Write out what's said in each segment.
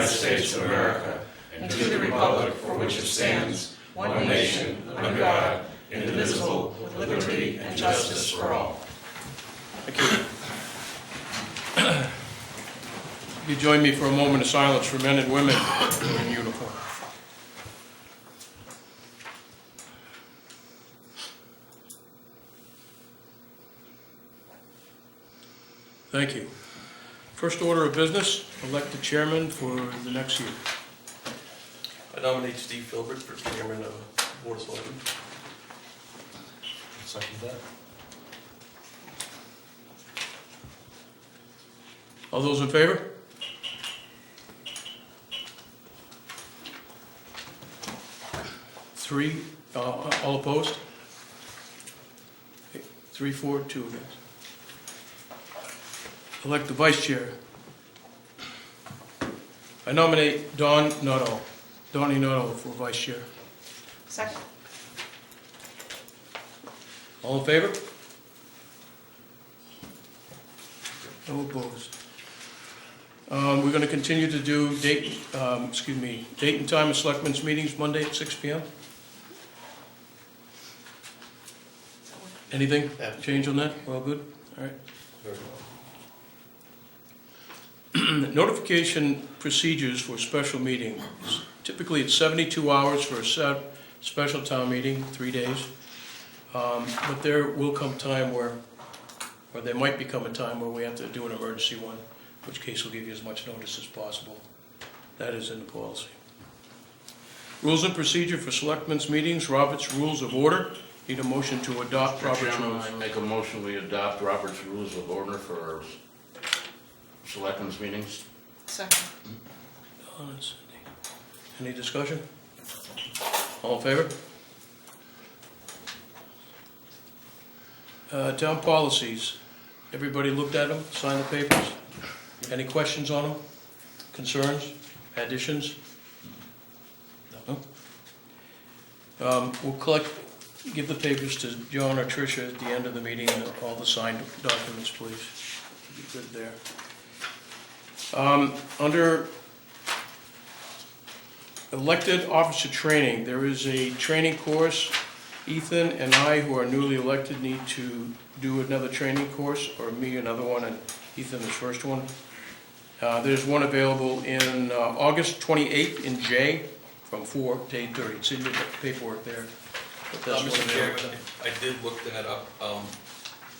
United States of America and to the republic for which it stands, one nation, under God, indivisible, with liberty and justice for all. Thank you. You join me for a moment of silence for men and women in uniform. Thank you. First order of business, elect the chairman for the next year. I nominate Steve Filbert for chairman of Board of Selectmen. Second that. All those in favor? Three, all opposed? 3, 4, 2 against. Elect the vice chair. I nominate Donnie Nuttall for vice chair. Second. All in favor? No opposed. We're going to continue to do date and time of selectmen's meetings Monday at 6 p.m. Anything change on that? We're all good? All right. Very well. Notification procedures for special meetings. Typically, it's 72 hours for a special town meeting, 3 days. But there will come time where, or there might become a time where we have to do an emergency one, in which case we'll give you as much notice as possible. That is in the policy. Rules and procedure for selectmen's meetings, Robert's Rules of Order. Need a motion to adopt Mr. Robert's Chairman, rules. I make a motion we adopt Robert's Rules of Order for selectmen's meetings. Second. Any discussion? All in favor? Town policies. Everybody looked at them, signed the papers? Any questions on them? Concerns? Additions? No? We'll give the papers to John or Tricia at the end of the meeting, and all the signed documents, please. Be good there. Under elected officer training, there is a training course. Ethan and I, who are newly elected, need to do another training course, or me another one, and Ethan the first one. There's one available in August 28th in J, from 4 to 8:30. It's in your paperwork there. But that's one Mr. available. Chairman, I did look that up.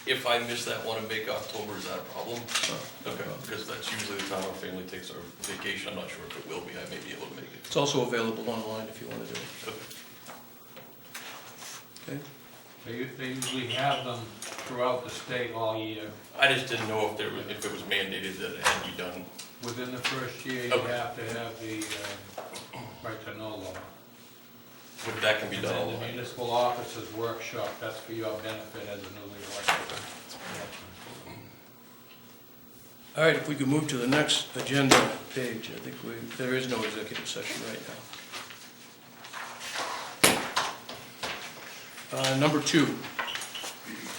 If I miss that one in Big October, is that a problem? Okay, because that's usually the time our family takes our vacation. I'm not sure if it will be. I may be able to make it. It's also available online if you want to do it. Okay. Okay? They usually have them throughout the state all year. I just didn't know if it was mandated that it had to be done. Within the first year, you Okay. have to have the right to know law. But that can be And done then the online. municipal officers workshop, that's for your benefit as a newly elected. All right, if we could move to the next agenda page. I think there is no executive session right now. Number 2,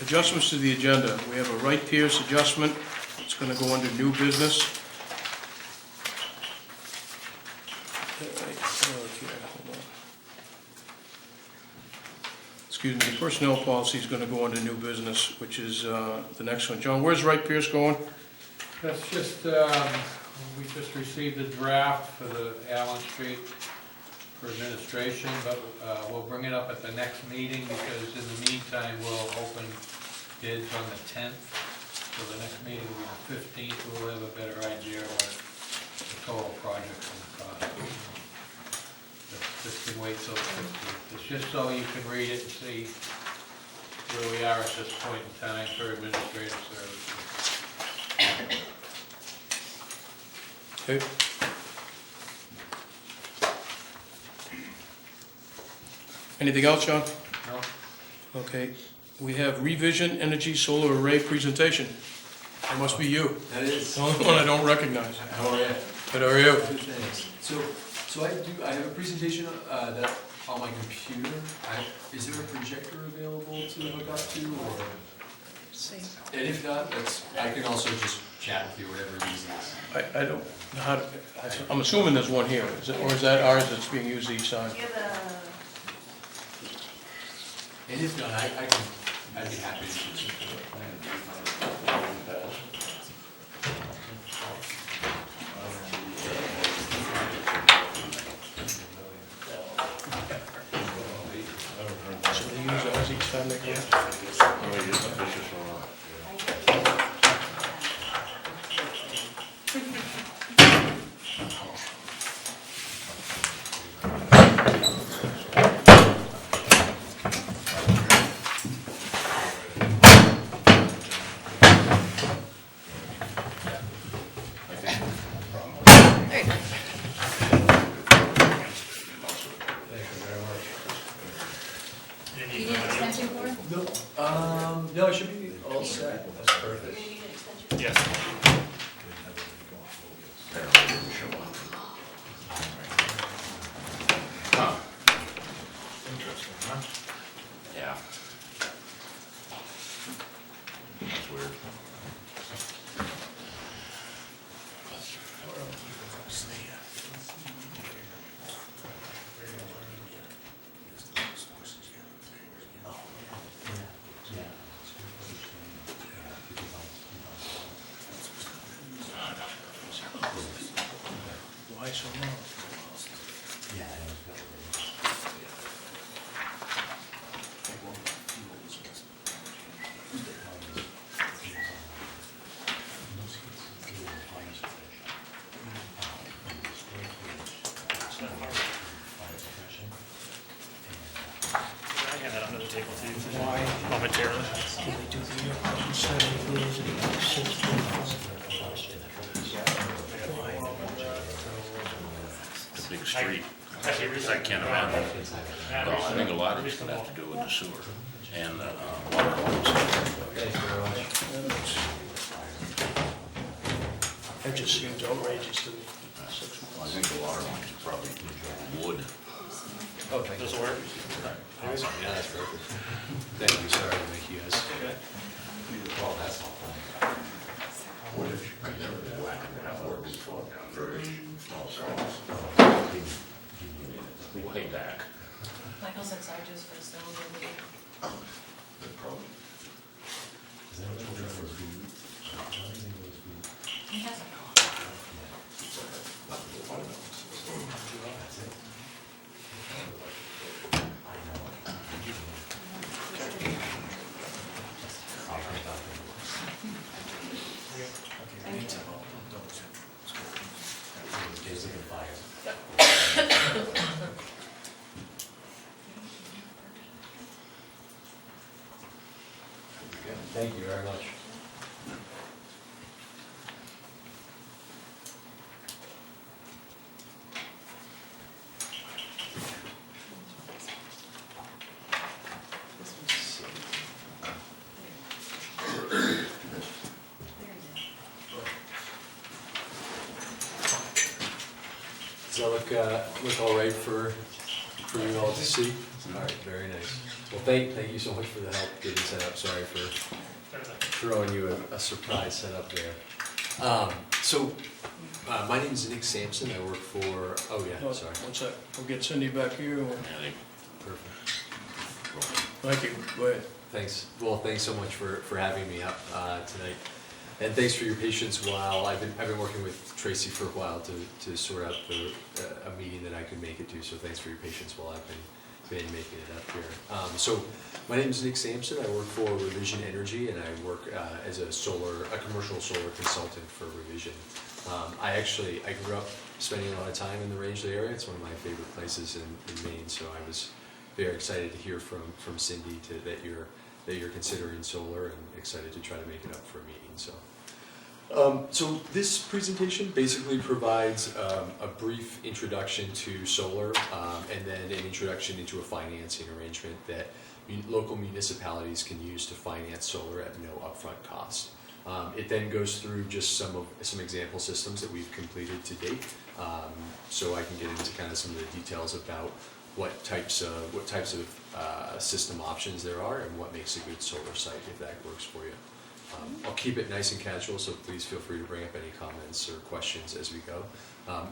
adjustments to the agenda. We have a Wright Pierce adjustment. It's going to go under new business. Excuse me, the personnel policy is going to go under new business, which is the next one. John, where's Wright Pierce going? That's just, we just received a draft for the Allen Street for administration, but we'll bring it up at the next meeting because in the meantime, we'll open bids on the 10th. So the next meeting will be the 15th, we'll have a better idea of what the total project's gonna cost. This can wait till the 15th. It's just so you can read it and see where we are at this point in time for administrative services. Okay. Anything else, John? No? Okay. We have revision energy solar array presentation. That must be you. That is. The only one I don't recognize. How are you? Good, how are you? Good, thanks. So I have a presentation that on my computer. Is there a projector available to hook up to, or? See. And if not, I can also just chat with you, whatever it is. I don't know how to, I'm assuming there's one here, is it, or is that ours that's being used each time? And if not, I'd be happy to. So they use ours each time they go? You need an extension cord? No, it should be all set. That's perfect. You need an extension? Yes. Huh. Interesting, huh? Yeah. That's weird. Why so long? I hand that under the table to you momentarily. Can they do the year from 70 days and 6 The big street, I can't imagine. Well, I think a lot of it's gonna have to do with the sewer and water lines. That just seems outrageous to me. 6 I months. think the water lines are probably wood. Oh, thank you. Does it work? Awesome. Yeah, that's perfect. Thank you, sorry to make you guys. Well, that's all. I never did whack it out or before. Very small size. Way back. Michael said just for snow removal. But probably. He has a Thank you very much. Does that look all right for you all to see? All right, very nice. Well, thank you so much for the help getting set up. Sorry for throwing you a surprise setup there. My name is Nick Sampson. I work for, oh yeah, Oh, sorry. one sec, we'll get Cindy back here. I think Perfect. Thank you, go ahead. Thanks. Well, thanks so much for having me up tonight. And thanks for your patience while I've been working with Tracy for a while to sort out a meeting that I could make it to. So thanks for your patience while I've been making it up here. So my name is Nick Sampson. I work for Revision Energy, and I work as a commercial solar consultant for Revision. I grew up spending a lot of time in the Rangeley area. It's one of my favorite places in Maine. So I was very excited to hear from Cindy that you're considering solar, and excited to try to make it up for a meeting. So this presentation basically provides a brief introduction to solar, and then an introduction into a financing arrangement that local municipalities can use to finance solar at no upfront cost. It then goes through just some example systems that we've completed to date, so I can get into kind of some of the details about what types of system options there are and what makes a good solar site, if that works for you. I'll keep it nice and casual, so please feel free to bring up any comments or questions as we go.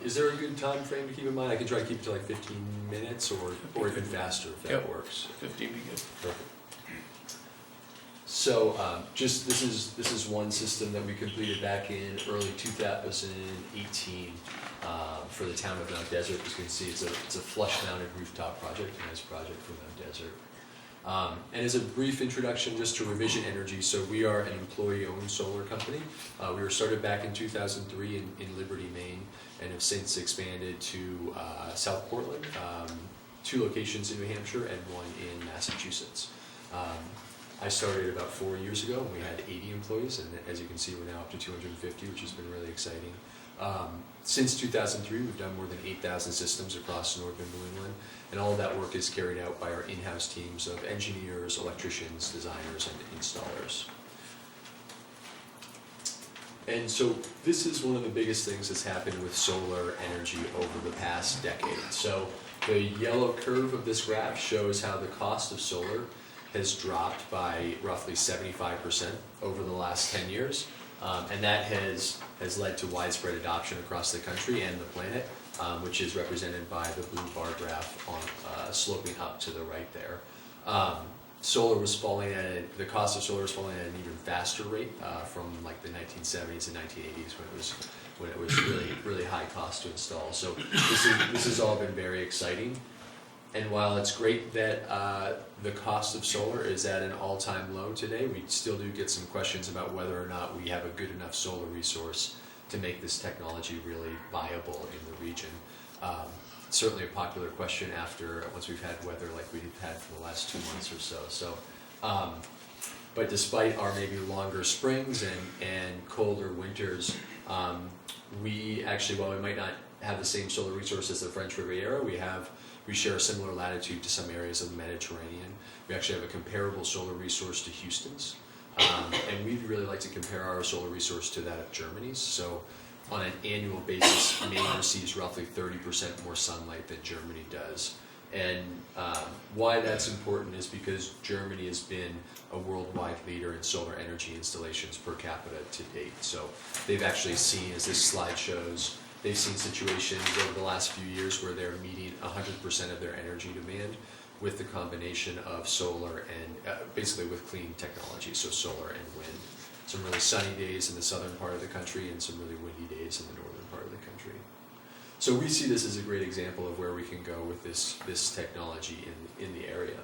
Is there a good time frame to keep in mind? I can try to keep it to like 15 minutes or even faster if that Yep. works. 15 be good. Perfect. So, just, this is one system that we completed back in early 2018 for the town of Mount Desert. As you can see, it's a flush-mounted rooftop project, a nice project for Mount Desert. And as a brief introduction just to Revision Energy, so we are an employee-owned solar company. We were started back in 2003 in Liberty, Maine, and have since expanded to South Portland, 2 locations in New Hampshire, and 1 in Massachusetts. I started about 4 years ago, and we had 80 employees, and as you can see, we're now up to 250, which has been really exciting. Since 2003, we've done more than 8,000 systems across northern New England, and all of that work is carried out by our in-house teams of engineers, electricians, designers, and installers. And so this is one of the biggest things that's happened with solar energy over the past decade. So the yellow curve of this graph shows how the cost of solar has dropped by roughly 75% over the last 10 years. And that has led to widespread adoption across the country and the planet, which is represented by the blue bar graph on sloping up to the right there. Solar was falling the cost of solar was falling at an even faster rate from like the 1970s and 1980s when it was really high cost to install. So this has all been very exciting. And while it's great that the cost of solar is at an all-time low today, we still do get some questions about whether or not we have a good enough solar resource to make this technology really viable in the region. Certainly a popular question once we've had weather like we've had for the last 2 months or so. But despite our maybe longer springs and colder winters, we actually, while we might not have the same solar resource as the French Riviera, we share a similar latitude to some areas of the Mediterranean. We actually have a comparable solar resource to Houston's. And we'd really like to compare our solar resource to that of Germany's. So on an annual basis, Maine receives roughly 30% more sunlight than Germany does. And why that's important is because Germany has been a worldwide leader in solar energy installations per capita to date. So they've actually seen, as this slide shows, they've seen situations over the last few years where they're meeting 100% of their energy demand with the combination of solar and basically with clean technology, so solar and wind. Some really sunny days in the southern part of the country and some really windy days in the northern part of the country. So we see this as a great example of where we can go with this technology in the area.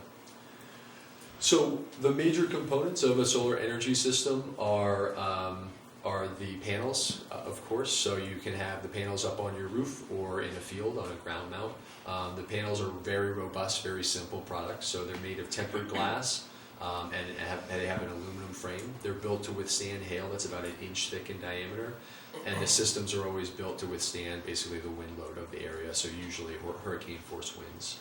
So the major components of a solar energy system are the panels, of course. So you can have the panels up on your roof or in a field on a ground mount. The panels are very robust, very simple products. So they're made of tempered glass and they have an aluminum frame. They're built to withstand hail that's about 1 inch thick in diameter. And the systems are always built to withstand basically the wind load of the area, so usually hurricane force winds.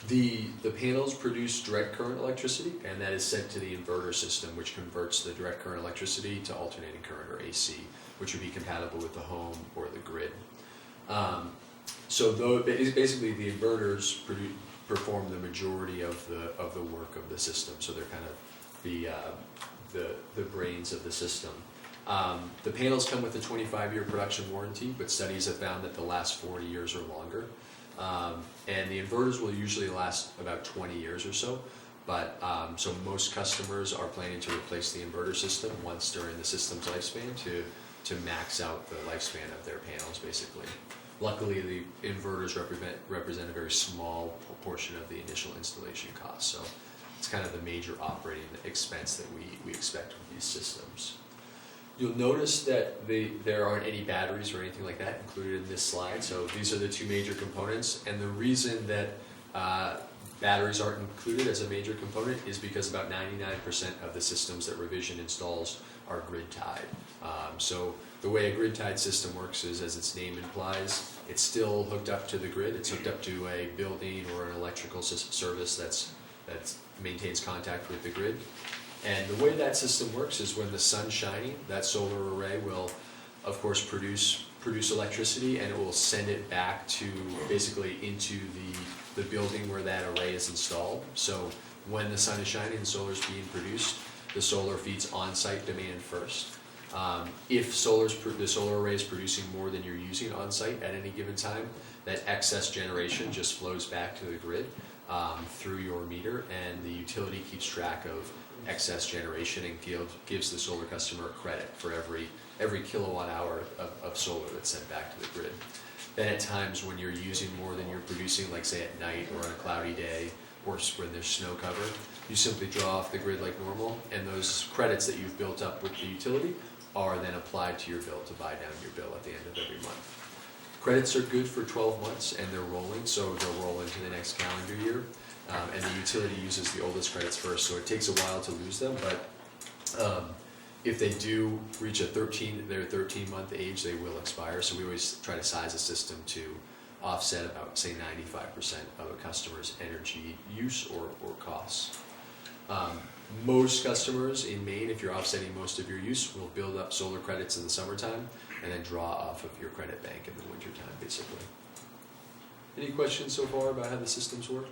The panels produce direct current electricity, and that is sent to the inverter system, which converts the direct current electricity to alternating current, or AC, which would be compatible with the home or the grid. So basically the inverters perform the majority of the work of the system, so they're kind of the brains of the system. The panels come with a 25-year production warranty, but studies have found that they'll last 40 years or longer. And the inverters will usually last about 20 years or so, but so most customers are planning to replace the inverter system once during the system's lifespan to max out the lifespan of their panels, basically. Luckily, the inverters represent a very small portion of the initial installation cost, so it's kind of the major operating expense that we expect with these systems. You'll notice that there aren't any batteries or anything like that included in this slide, so these are the 2 major components, and the reason that batteries aren't included as a major component is because about 99% of the systems that Revision installs are grid-tied. So the way a grid-tied system works is, as its name implies, it's still hooked up to the grid. It's hooked up to a building or an electrical service that maintains contact with the grid. And the way that system works is when the sun's shining, that solar array will, of course, produce electricity, and it will send it back to basically into the building where that array is installed. So when the sun is shining and solar is being produced, the solar feeds on-site demand first. If the solar array is producing more than you're using on-site at any given time, that excess generation just flows back to the grid through your meter, and the utility keeps track of excess generation and gives the solar customer a credit for every kilowatt hour of solar that's sent back to the grid. Then at times when you're using more than you're producing, like say at night or on a cloudy day, or when there's snow cover, you simply draw off the grid like normal, and those credits that you've built up with the utility are then applied to your bill to buy down your bill at the end of every month. Credits are good for 12 months, and they're rolling, so they'll roll into the next calendar year. And the utility uses the oldest credits first, so it takes a while to lose them, but if they do reach their 13-month age, they will expire. So we always try to size a system to offset about, say, 95% of a customer's energy use or costs. Most customers in Maine, if you're offsetting most of your use, will build up solar credits in the summertime and then draw off of your credit bank in the wintertime, basically. Any questions so far about how the systems work?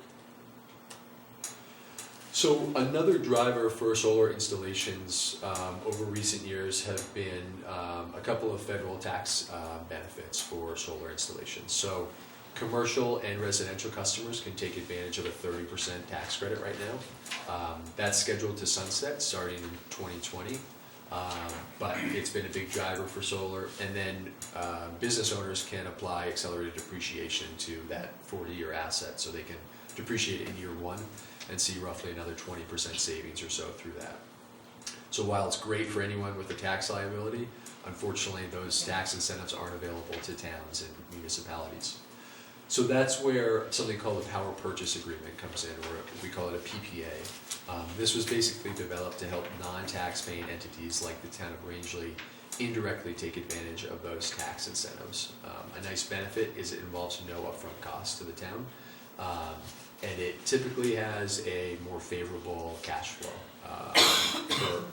So another driver for solar installations over recent years have been a couple of federal tax benefits for solar installations. So commercial and residential customers can take advantage of a 30% tax credit right now. That's scheduled to sunset starting in 2020, but it's been a big driver for solar. And then business owners can apply accelerated depreciation to that 40-year asset, so they can depreciate it in year one and see roughly another 20% savings or so through that. So while it's great for anyone with a tax liability, unfortunately those tax incentives aren't available to towns and municipalities. So that's where something called a power purchase agreement comes in, or we call it a PPA. This was basically developed to help non-tax paying entities like the town of Rangeley indirectly take advantage of those tax incentives. A nice benefit is it involves no upfront cost to the town. And it typically has a more favorable cash flow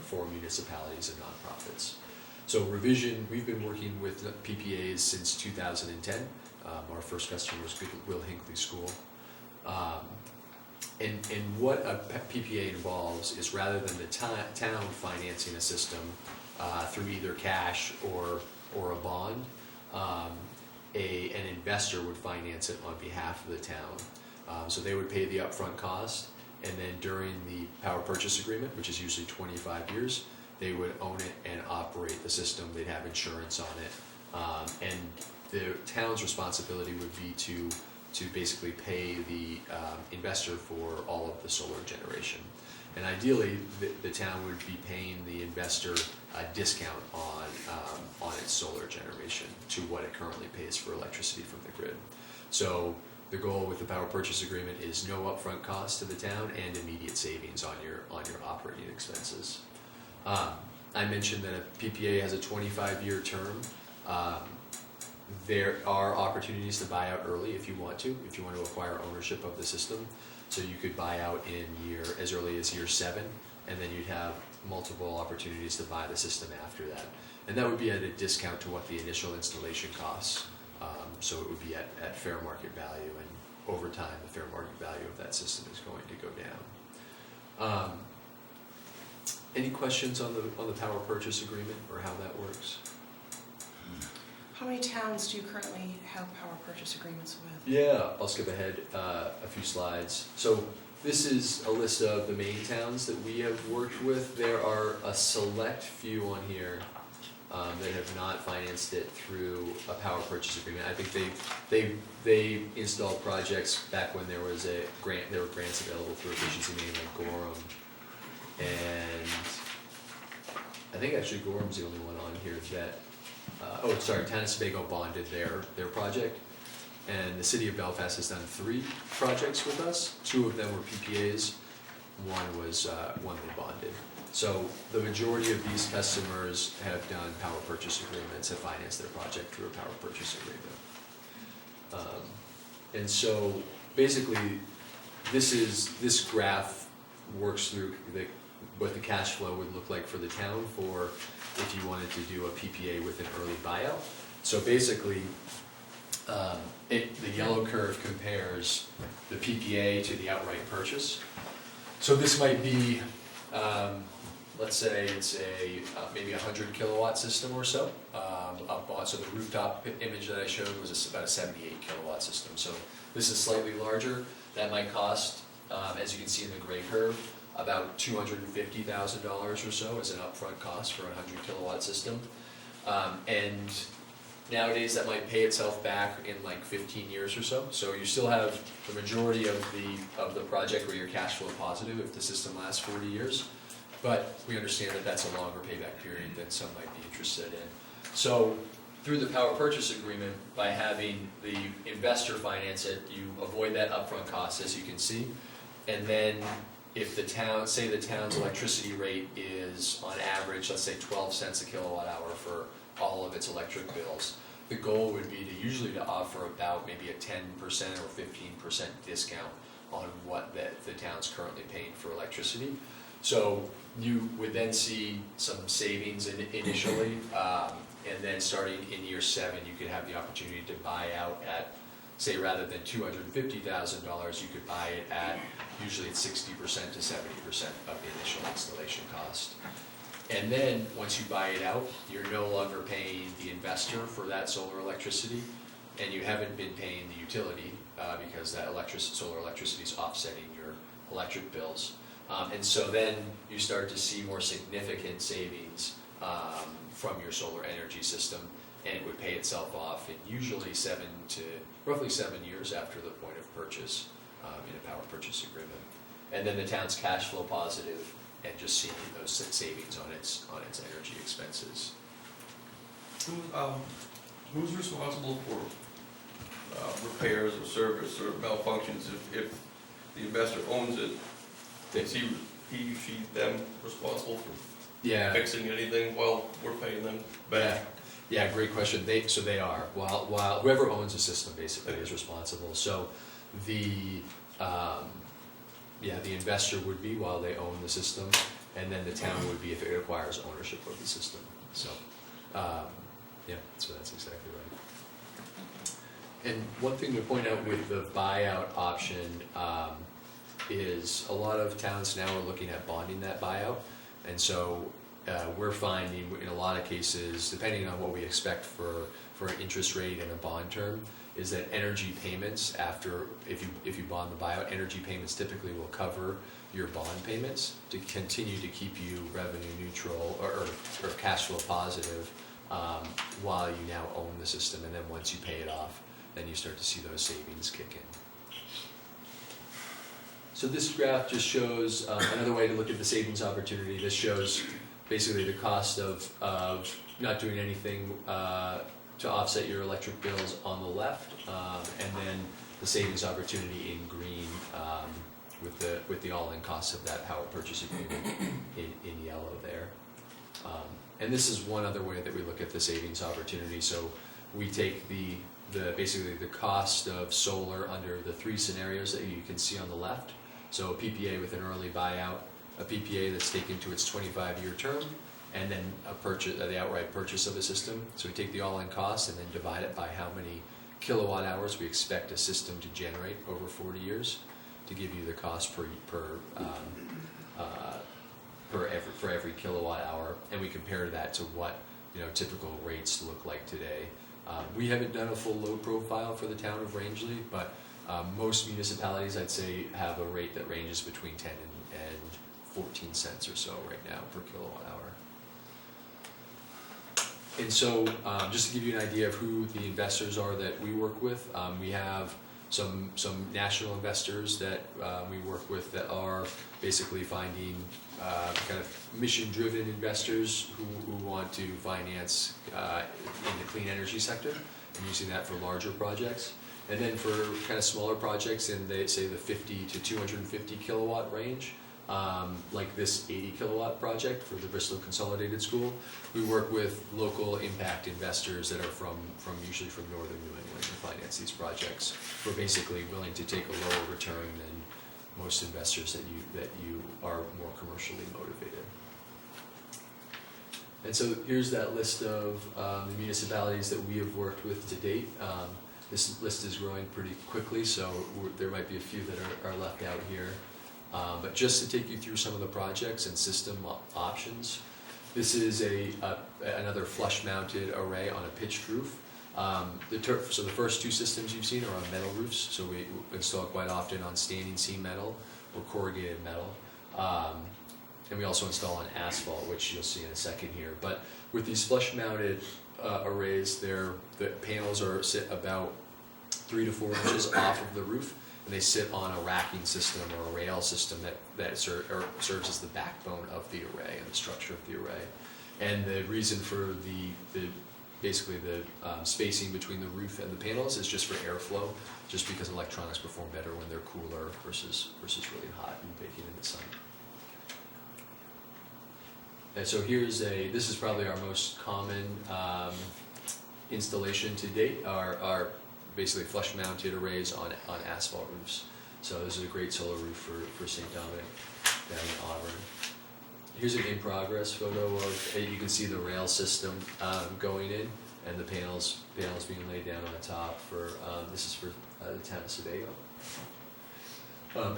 for municipalities and nonprofits. So revision, we've been working with PPAs since 2010. Our first customer was Will Hinckley School. And what a PPA involves is, rather than the town financing a system through either cash or a bond, an investor would finance it on behalf of the town. So they would pay the upfront cost, and then during the power purchase agreement, which is usually 25 years, they would own it and operate the system. They'd have insurance on it, and the town's responsibility would be to basically pay the investor for all of the solar generation. And ideally, the town would be paying the investor a discount on its solar generation to what it currently pays for electricity from the grid. So the goal with the power purchase agreement is no upfront cost to the town and immediate savings on your operating expenses. I mentioned that a PPA has a 25-year term. There are opportunities to buy out early if you want to acquire ownership of the system. So you could buy out as early as year 7, and then you'd have multiple opportunities to buy the system after that. And that would be at a discount to what the initial installation costs. So it would be at fair market value, and over time the fair market value of that system is going to go down. Any questions on the power purchase agreement or how that works? How many towns do you currently have power purchase agreements with? Yeah, I'll skip ahead a few slides. So this is a list of the main towns that we have worked with. There are a select few on here that have not financed it through a power purchase agreement. I think they installed projects back when there was a grant. There were grants available through Efficiency Maine, like Gorham, and I think actually Gorham's the only one on here that. Town of Sebago bonded their project, and the city of Belfast has done 3 projects with us. 2 of them were PPAs. One they bonded. So the majority of these customers have done power purchase agreements, have financed their project through a power purchase agreement. And so basically, this graph works through what the cash flow would look like for the town for if you wanted to do a PPA with an early buyout. So basically, the yellow curve compares the PPA to the outright purchase. So this might be let's say it's maybe 100 kilowatt system or so, up on, so the rooftop image that I showed was about a 78 kilowatt system. So this is slightly larger. That might cost, as you can see in the gray curve, about $250,000 or so as an upfront cost for a 100 kilowatt system. And nowadays that might pay itself back in like 15 years or so. So you still have the majority of the project where you're cash flow positive if the system lasts 40 years. But we understand that that's a longer payback period than some might be interested in. So through the power purchase agreement, by having the investor finance it, you avoid that upfront cost, as you can see. And then if the town, say the town's electricity rate is on average, let's say 12 cents a kilowatt hour for all of its electric bills, the goal would be to usually to offer about maybe a 10% or 15% discount on what the town's currently paying for electricity. So you would then see some savings initially, and then starting in year 7, you could have the opportunity to buy out at, say, rather than $250,000, you could buy it at, usually it's 60% to 70% of the initial installation cost. And then, once you buy it out, you're no longer paying the investor for that solar electricity, and you haven't been paying the utility, because that solar electricity is offsetting your electric bills. And so then you start to see more significant savings from your solar energy system, and it would pay itself off in usually roughly 7 years after the point of purchase in a power purchase agreement. And then the town's cash flow positive and just seeing those savings on its energy expenses. Who's responsible for repairs or service or malfunctions if the investor owns it? Is he, she, them responsible for fixing anything while we're paying them back? Yeah, great question. So they are. While whoever owns the system basically is responsible. So the investor would be while they own the system, and then the town would be if it acquires ownership of the system. So so that's exactly right. And one thing to point out with the buyout option is a lot of towns now are looking at bonding that buyout, and so we're finding in a lot of cases, depending on what we expect for an interest rate and a bond term, is that energy payments after, if you bond the buyout, energy payments typically will cover your bond payments to continue to keep you revenue neutral or cash flow positive while you now own the system, and then once you pay it off, then you start to see those savings kick in. So this graph just shows another way to look at the savings opportunity. This shows basically the cost of not doing anything to offset your electric bills on the left, and then the savings opportunity in green with the all-in cost of that power purchase agreement in yellow there. And this is one other way that we look at the savings opportunity. So we take basically the cost of solar under the 3 scenarios that you can see on the left. So a PPA with an early buyout, a PPA that's taken to its 25-year term, and then the outright purchase of a system. So we take the all-in cost and then divide it by how many kilowatt hours we expect a system to generate over 40 years to give you the cost for every kilowatt hour, and we compare that to what typical rates look like today. We haven't done a full load profile for the town of Rangeley, but most municipalities, I'd say, have a rate that ranges between 10 and 14 cents or so right now per kilowatt hour. And so, just to give you an idea of who the investors are that we work with, we have some national investors that we work with that are basically finding kind of mission-driven investors who want to finance in the clean energy sector and using that for larger projects. And then for kind of smaller projects in say the 50 to 250 kilowatt range, like this 80 kilowatt project for the Bristol Consolidated School, we work with local impact investors that are usually from northern New England to finance these projects. We're basically willing to take a lower return than most investors that you are more commercially motivated. And so here's that list of the municipalities that we have worked with to date. This list is growing pretty quickly, so there might be a few that are left out here. But just to take you through some of the projects and system options, this is another flush-mounted array on a pitched roof. So the first two systems you've seen are on metal roofs, so we install quite often on standing seam metal or corrugated metal. And we also install on asphalt, which you'll see in a second here. But with these flush-mounted arrays, the panels sit about 3 to 4 inches off of the roof, and they sit on a racking system or a rail system that serves as the backbone of the array and the structure of the array. And the reason for basically the spacing between the roof and the panels is just for airflow, just because electronics perform better when they're cooler versus really hot and baking in the sun. And so this is probably our most common installation to date, are basically flush-mounted arrays on asphalt roofs. So this is a great solar roof for St. Dominic down in Auburn. Here's an in-progress photo of, you can see the rail system going in, and the panels being laid down on the top for, this is for the town of Sebago.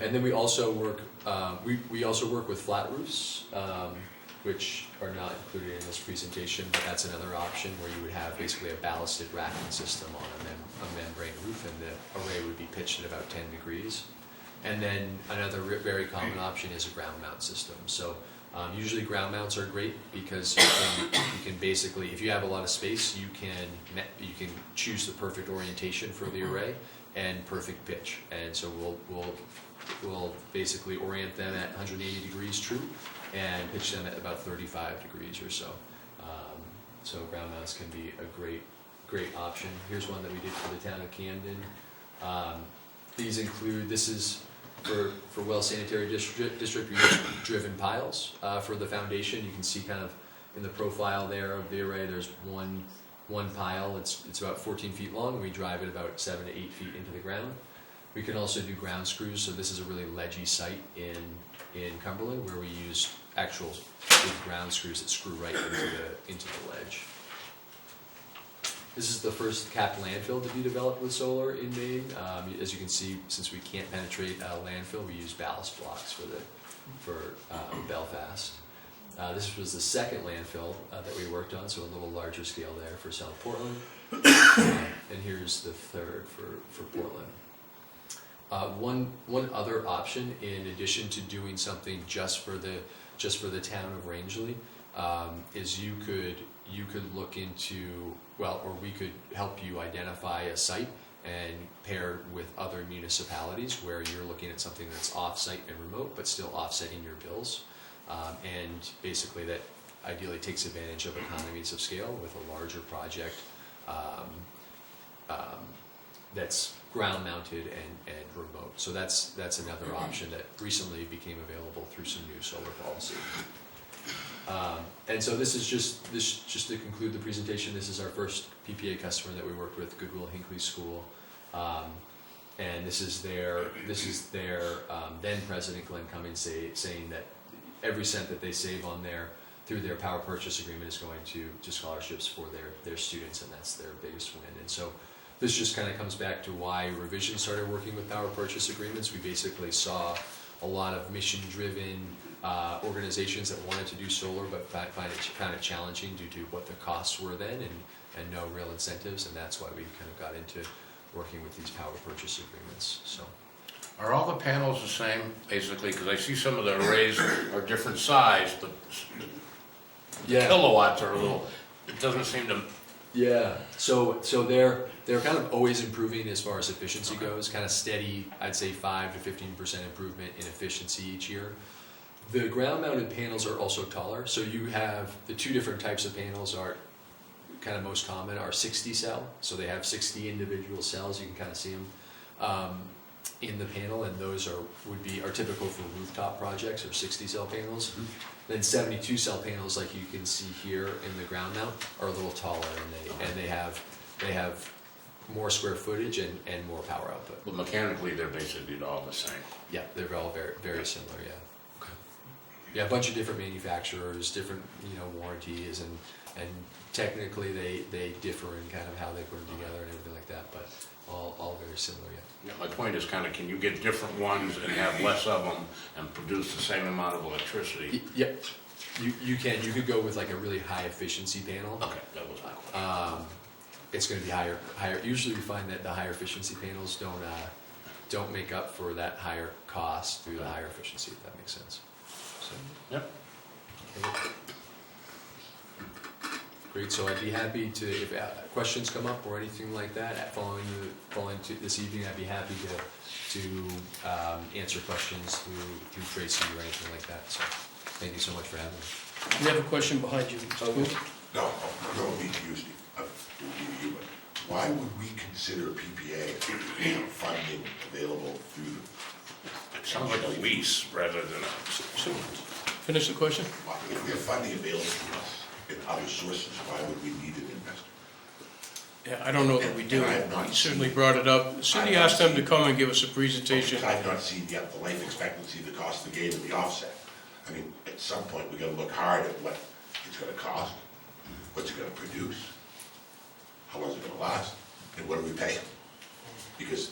And then we also work with flat roofs, which are not included in this presentation, but that's another option where you would have basically a ballasted racking system on a membrane roof, and the array would be pitched at about 10 degrees. And then another very common option is a ground mount system. So usually ground mounts are great because you can basically, if you have a lot of space, you can choose the perfect orientation for the array and perfect pitch. And so we'll basically orient them at 180 degrees true and pitch them at about 35 degrees or so. So ground mounts can be a great option. Here's one that we did for the town of Camden. These include, this is for Well Sanitary District, we use driven piles for the foundation. You can see kind of in the profile there of the array, there's one pile. It's about 14 feet long, and we drive it about 7 to 8 feet into the ground. We can also do ground screws, so this is a really ledgy site in Cumberland where we use actual big ground screws that screw right into the ledge. This is the first capped landfill to be developed with solar in Maine. As you can see, since we can't penetrate landfill, we use ballast blocks for Belfast. This was the second landfill that we worked on, so a little larger scale there for South Portland. And here's the third for Portland. One other option, in addition to doing something just for the town of Rangeley, is you could look into, or we could help you identify a site and pair with other municipalities where you're looking at something that's off-site and remote, but still offsetting your bills, and basically that ideally takes advantage of economies of scale with a larger project that's ground-mounted and remote. So that's another option that recently became available through some new solar policy. And so this is just to conclude the presentation. This is our first PPA customer that we worked with, Goodwill Hinckley School, and this is their then president Glenn Cummings saying that every cent that they save through their power purchase agreement is going to scholarships for their students, and that's their biggest win. And so this just kind of comes back to why Revision started working with power purchase agreements. We basically saw a lot of mission-driven organizations that wanted to do solar but found it challenging due to what the costs were then and no real incentives, and that's why we kind of got into working with these power purchase agreements. So, Are all the panels the same, basically? Because I see some of the arrays are different size, but the kilowatts are a little, it doesn't seem to... Yeah, so they're kind of always improving as far as efficiency goes, kind of steady, I'd say 5 to 15% improvement in efficiency each year. The ground-mounted panels are also taller, so you have the two different types of panels are kind of most common are 60 cell, so they have 60 individual cells. You can kind of see them in the panel, and those are typical for rooftop projects or 60 cell panels. Mm-hmm. Then 72 cell panels, like you can see here in the ground mount, are a little taller, and they have more square footage and more power output. But mechanically, they're basically all the same. Yeah, they're all very, very similar. Yeah. Okay. Yeah, a bunch of different manufacturers, different warranties, and technically they differ in kind of how they put them together and everything like that, but all very similar. Yeah. Yeah, my point is kind of, can you get different ones and have less of them and produce the same amount of electricity? Yep, you could go with like a really high efficiency panel. Okay, that was my question. It's gonna be higher, usually we find that the higher efficiency panels don't make up for that higher cost through the higher efficiency, if that makes sense. So, Yep. okay. Great, so I'd be happy to, if questions come up or anything like that, following to this evening, I'd be happy to answer questions through Tracy or anything like that, so thank you so much for having me. We have a question behind you. Mr. Booth. No, I don't need to use you, but why would we consider PPA funding available through It sounds like a lease rather than a, So, finish the question? if we have funding available to us in other sources, why would we need an investor? Yeah, I don't know that we do. And I have not We certainly seen- brought it up. The city I've not asked them to seen- come and give us a presentation. I've not seen yet the life expectancy, the cost of the game, and the offset. I mean, at some point, we gotta look hard at what it's gonna cost, what's it gonna produce, how long is it gonna last, and what do we pay? Because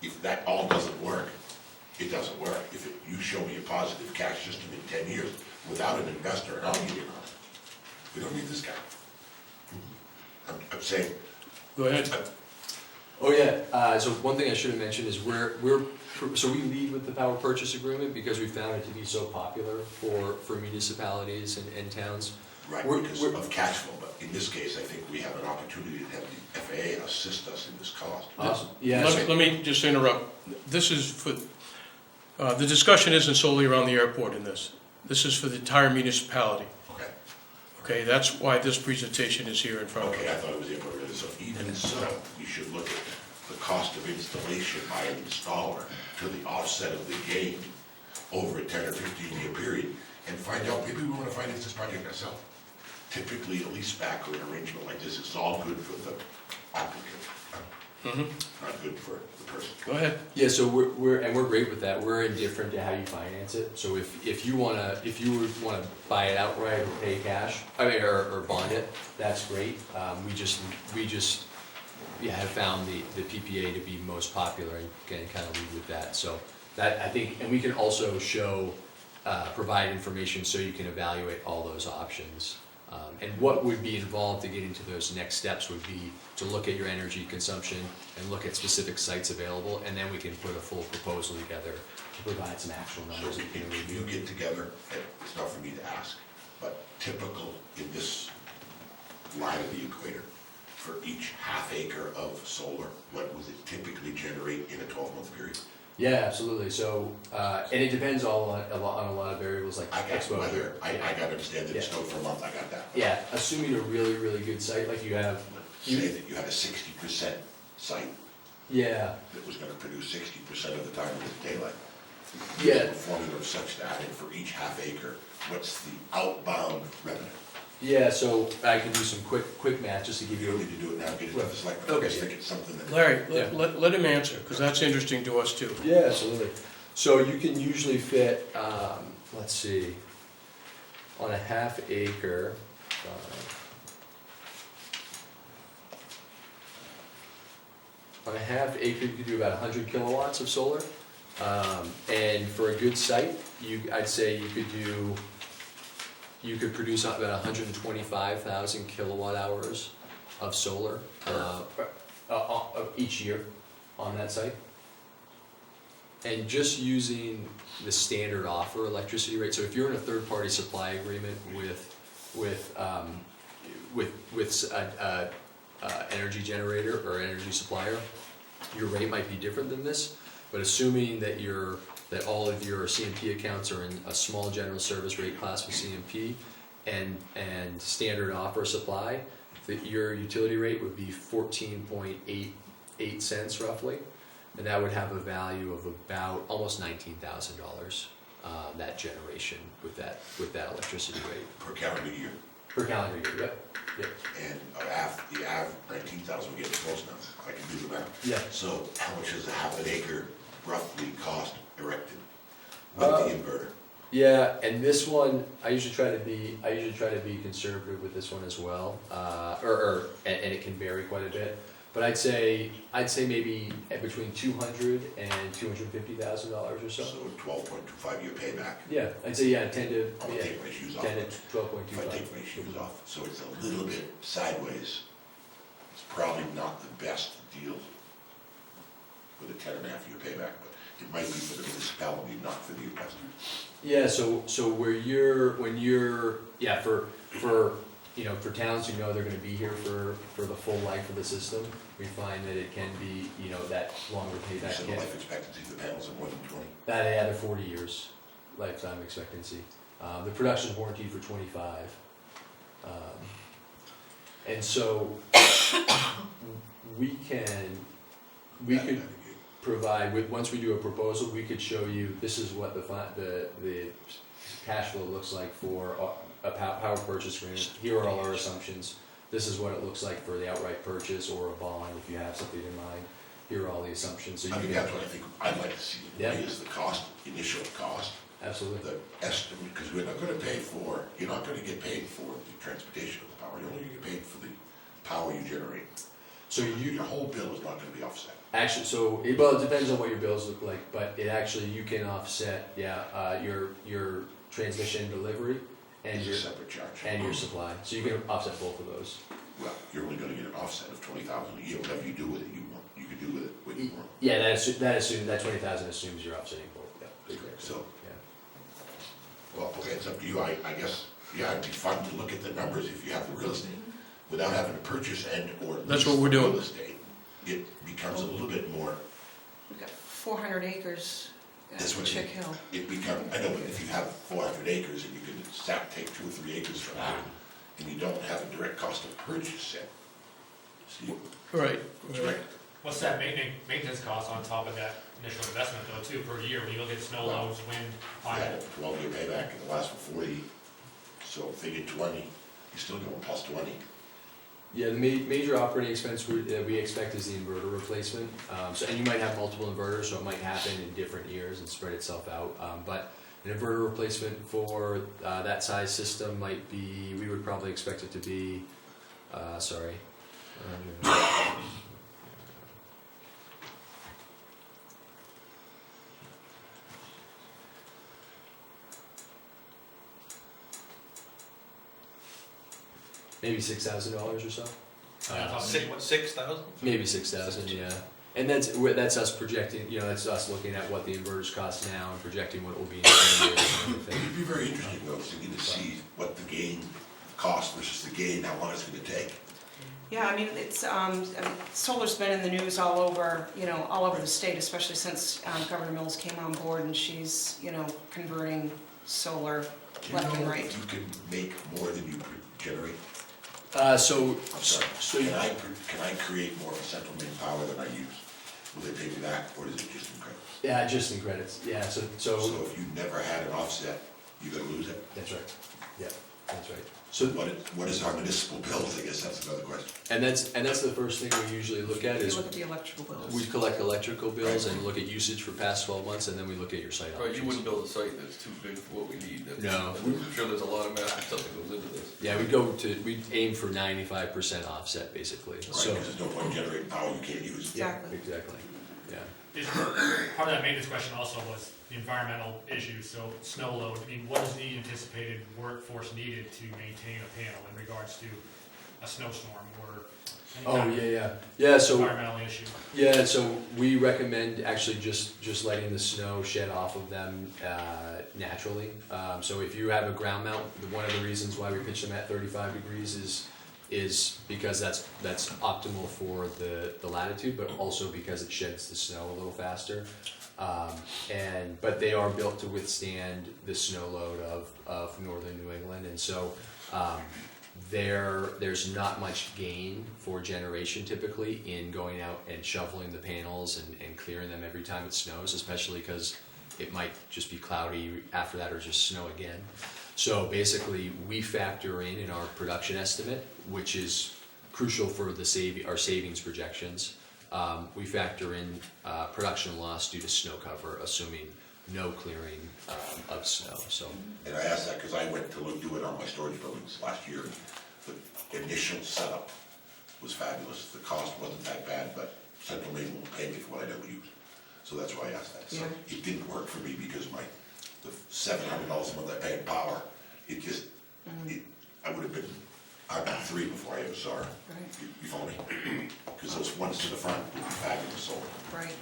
if that all doesn't work, it doesn't work. If you show me a positive cash system in 10 years without an investor, I'll give you a call. We don't need this guy. I'm saying, Go ahead. Oh yeah, so one thing I should have mentioned is so we lead with the power purchase agreement because we found it to be so popular for municipalities and towns. right, because of cash flow, but in this case, I think we have an opportunity to have the FAA assist us in this cost. Awesome. Yeah, Let me just interrupt. This is for, the discussion isn't solely around the airport in this. This is for the entire municipality. Okay, Okay, that's why this presentation is here in front of okay, I us. thought it was the appropriate, so even so, we should look at the cost of installation by an installer to the offset of the gain over a 10 or 15-year period, and find out, maybe we want to finance this project ourselves. Typically, a leaseback or an arrangement like this is all good for the applicant, not good for the person. Go ahead. yeah. So we're great with that. We're indifferent to how you finance it. So if you would wanna buy it outright or pay cash, or bond it, that's great. We just have found the PPA to be most popular and can kind of lead with that. So that I think, and we can also provide information so you can evaluate all those options. And what would be involved to get into those next steps would be to look at your energy consumption and look at specific sites available, and then we can put a full proposal together to provide some actual So numbers. that you can if you review. get together, and it's not for me to ask, but typical in this line of the equator, for each half acre of solar, what would it typically generate in a 12-month period? Yeah, absolutely. So, and it depends all on a lot of variables like I got exposure. weather, I Yeah. got to understand that it snowed for a month, I got that. Yeah, assuming a really, really good site like you have. Say that you had a 60% site Yeah, that was gonna produce 60% of the time with daylight. Yeah. A formula of such that, and for each half acre, what's the outbound revenue? yeah. So I can do some quick math just to give You you. don't need to do it now, get it to the selectmen, I Okay. just think it's something that. Larry, Yeah. let him answer, because that's interesting to us too. Yeah, absolutely. So you can usually fit, let's see, on a half acre. On a half acre, you could do about 100 kilowatts of solar. And for a good site, I'd say you could produce about 125,000 kilowatt hours of solar each year on that site. And just using the standard offer electricity rate, so if you're in a third-party supply agreement with energy generator or energy supplier, your rate might be different than this. But assuming that all of your CMP accounts are in a small general service rate class with CMP and standard offer supply, that your utility rate would be 14.88 cents roughly. And that would have a value of about almost $19,000, that generation with that electricity rate. Per calendar year, Per calendar year, yep. and the 19,000, we're getting close now, I can do the math. Yeah. So how much does a half an acre roughly cost erected with the inverter? Yeah, and this one, I usually try to be conservative with this one as well, and it can vary quite a bit. But I'd say maybe between $200,000 and $250,000 or so. So a 12.25 year payback. Yeah, I'd say, yeah, 10 to, I'll yeah, take my shoes off. 10 to If 12.25. I take my shoes off, so it's a little bit sideways. It's probably not the best deal with a 10.5 year payback, but it might be for the municipality, not for the investor. Yeah, so when you're, yeah, for for towns who know they're gonna be here for the full life of the system, we find that it can be, that longer You payback. said the can- life expectancy of the panels are more than 20. Yeah, they're 40 years lifetime expectancy. The production's warranted for 25. And so we could provide, once we do a proposal, we could show you, this is what the cash flow looks like for a power purchase agreement. Here are all our assumptions. This is what it looks like for the outright purchase or a bond, if you have something in mind. Here are all the assumptions. So I you think can, that's what I think I'd like to see, Yeah. is the cost, initial cost, absolutely. the estimate, because we're not gonna pay for, you're not gonna get paid for the transportation of the power, you're only gonna get paid for the power you generate. So Your whole bill is not gonna be offset. Actually, it depends on what your bills look like, but you can offset, your transmission delivery and It's a your, separate charge. and your supply. So you can offset both of those. Well, you're only gonna get an offset of 20,000 a year, whatever you do with it, you can do with it what you want. Yeah, that 20,000 assumes you're offsetting both, yeah. So, Yeah. well, okay, it's up to you, I guess, yeah, it'd be fun to look at the numbers if you have the real estate, without having to purchase and/or That's lease what we're the doing. real estate. It becomes a little bit more, We've got 400 acres at That's what Chick Hill. it becomes, I know, but if you have 400 acres and you can take 2 or 3 acres for that, and you don't have a direct cost of purchase it, see, Right. it's right. What's that maintenance cost on top of that initial investment though, too, per year, when you look at snow Well, loads, wind, I had climate? a 12-year payback and it lasts for 40, so figure 20, you're still going plus 20. Yeah, the major operating expense we expect is the inverter replacement. And you might have multiple inverters, so it might happen in different years and spread itself out. But an inverter replacement for that size system might be, we would probably expect it to be, maybe $6,000 or so. What, 6,000? Maybe 6,000, yeah. And that's us projecting, that's us looking at what the inverters cost now and projecting what it will be in 10 years and everything. It'd be very interesting though, to see what the gain, cost versus the gain, how long it's gonna take. Yeah, I mean, solar's been in the news all over, all over the state, especially since Governor Mills came on board and she's, converting solar Do you left and know right. if you can make more than you generate? So, I'm sorry, so can I create more of a central main power than I use? Will they pay me back, or is it just in credits? yeah, just in credits, yeah, so, So if you never had an offset, you're gonna lose it? that's right, yeah, that's right. So, What is our municipal bills, I guess that's another question. and that's the first thing we usually look at You is, look at the electrical bills. we collect electrical bills and look at usage for past 12 months, and then we look at your site Right, you options. wouldn't build a site that's too big for what we need. No. I'm sure there's a lot of math and stuff that goes into this. Yeah, we aim for 95% offset, basically, Right, so. because there's no point in generating power you can't use. Yeah, Exactly. exactly, yeah. Part of that maintenance question also was the environmental issues, so snow load, I mean, what is the anticipated workforce needed to maintain a panel in regards to a snowstorm or any Oh, kind of yeah, so. environmental issue? Yeah, so we recommend actually just letting the snow shed off of them naturally. So if you have a ground mount, one of the reasons why we pitch them at 35 degrees is because that's optimal for the latitude, but also because it sheds the snow a little faster. But they are built to withstand the snow load of northern New England, and so there's not much gain for generation typically in going out and shoveling the panels and clearing them every time it snows, especially because it might just be cloudy after that or just snow again. So basically, we factor in our production estimate, which is crucial for our savings projections. We factor in production loss due to snow cover, assuming no clearing of snow. So. And I asked that because I went to do it on my storage buildings last year. The initial setup was fabulous. The cost wasn't that bad, but Central Maine won't pay me for what I don't use. So that's why I asked that. So Yeah. it didn't work for me because the $700 a month I pay in power, it just, I would have been, I'd been 3 before I ever saw her. Right. You follow me? Because those ones to the front would be fabulous solar. Right.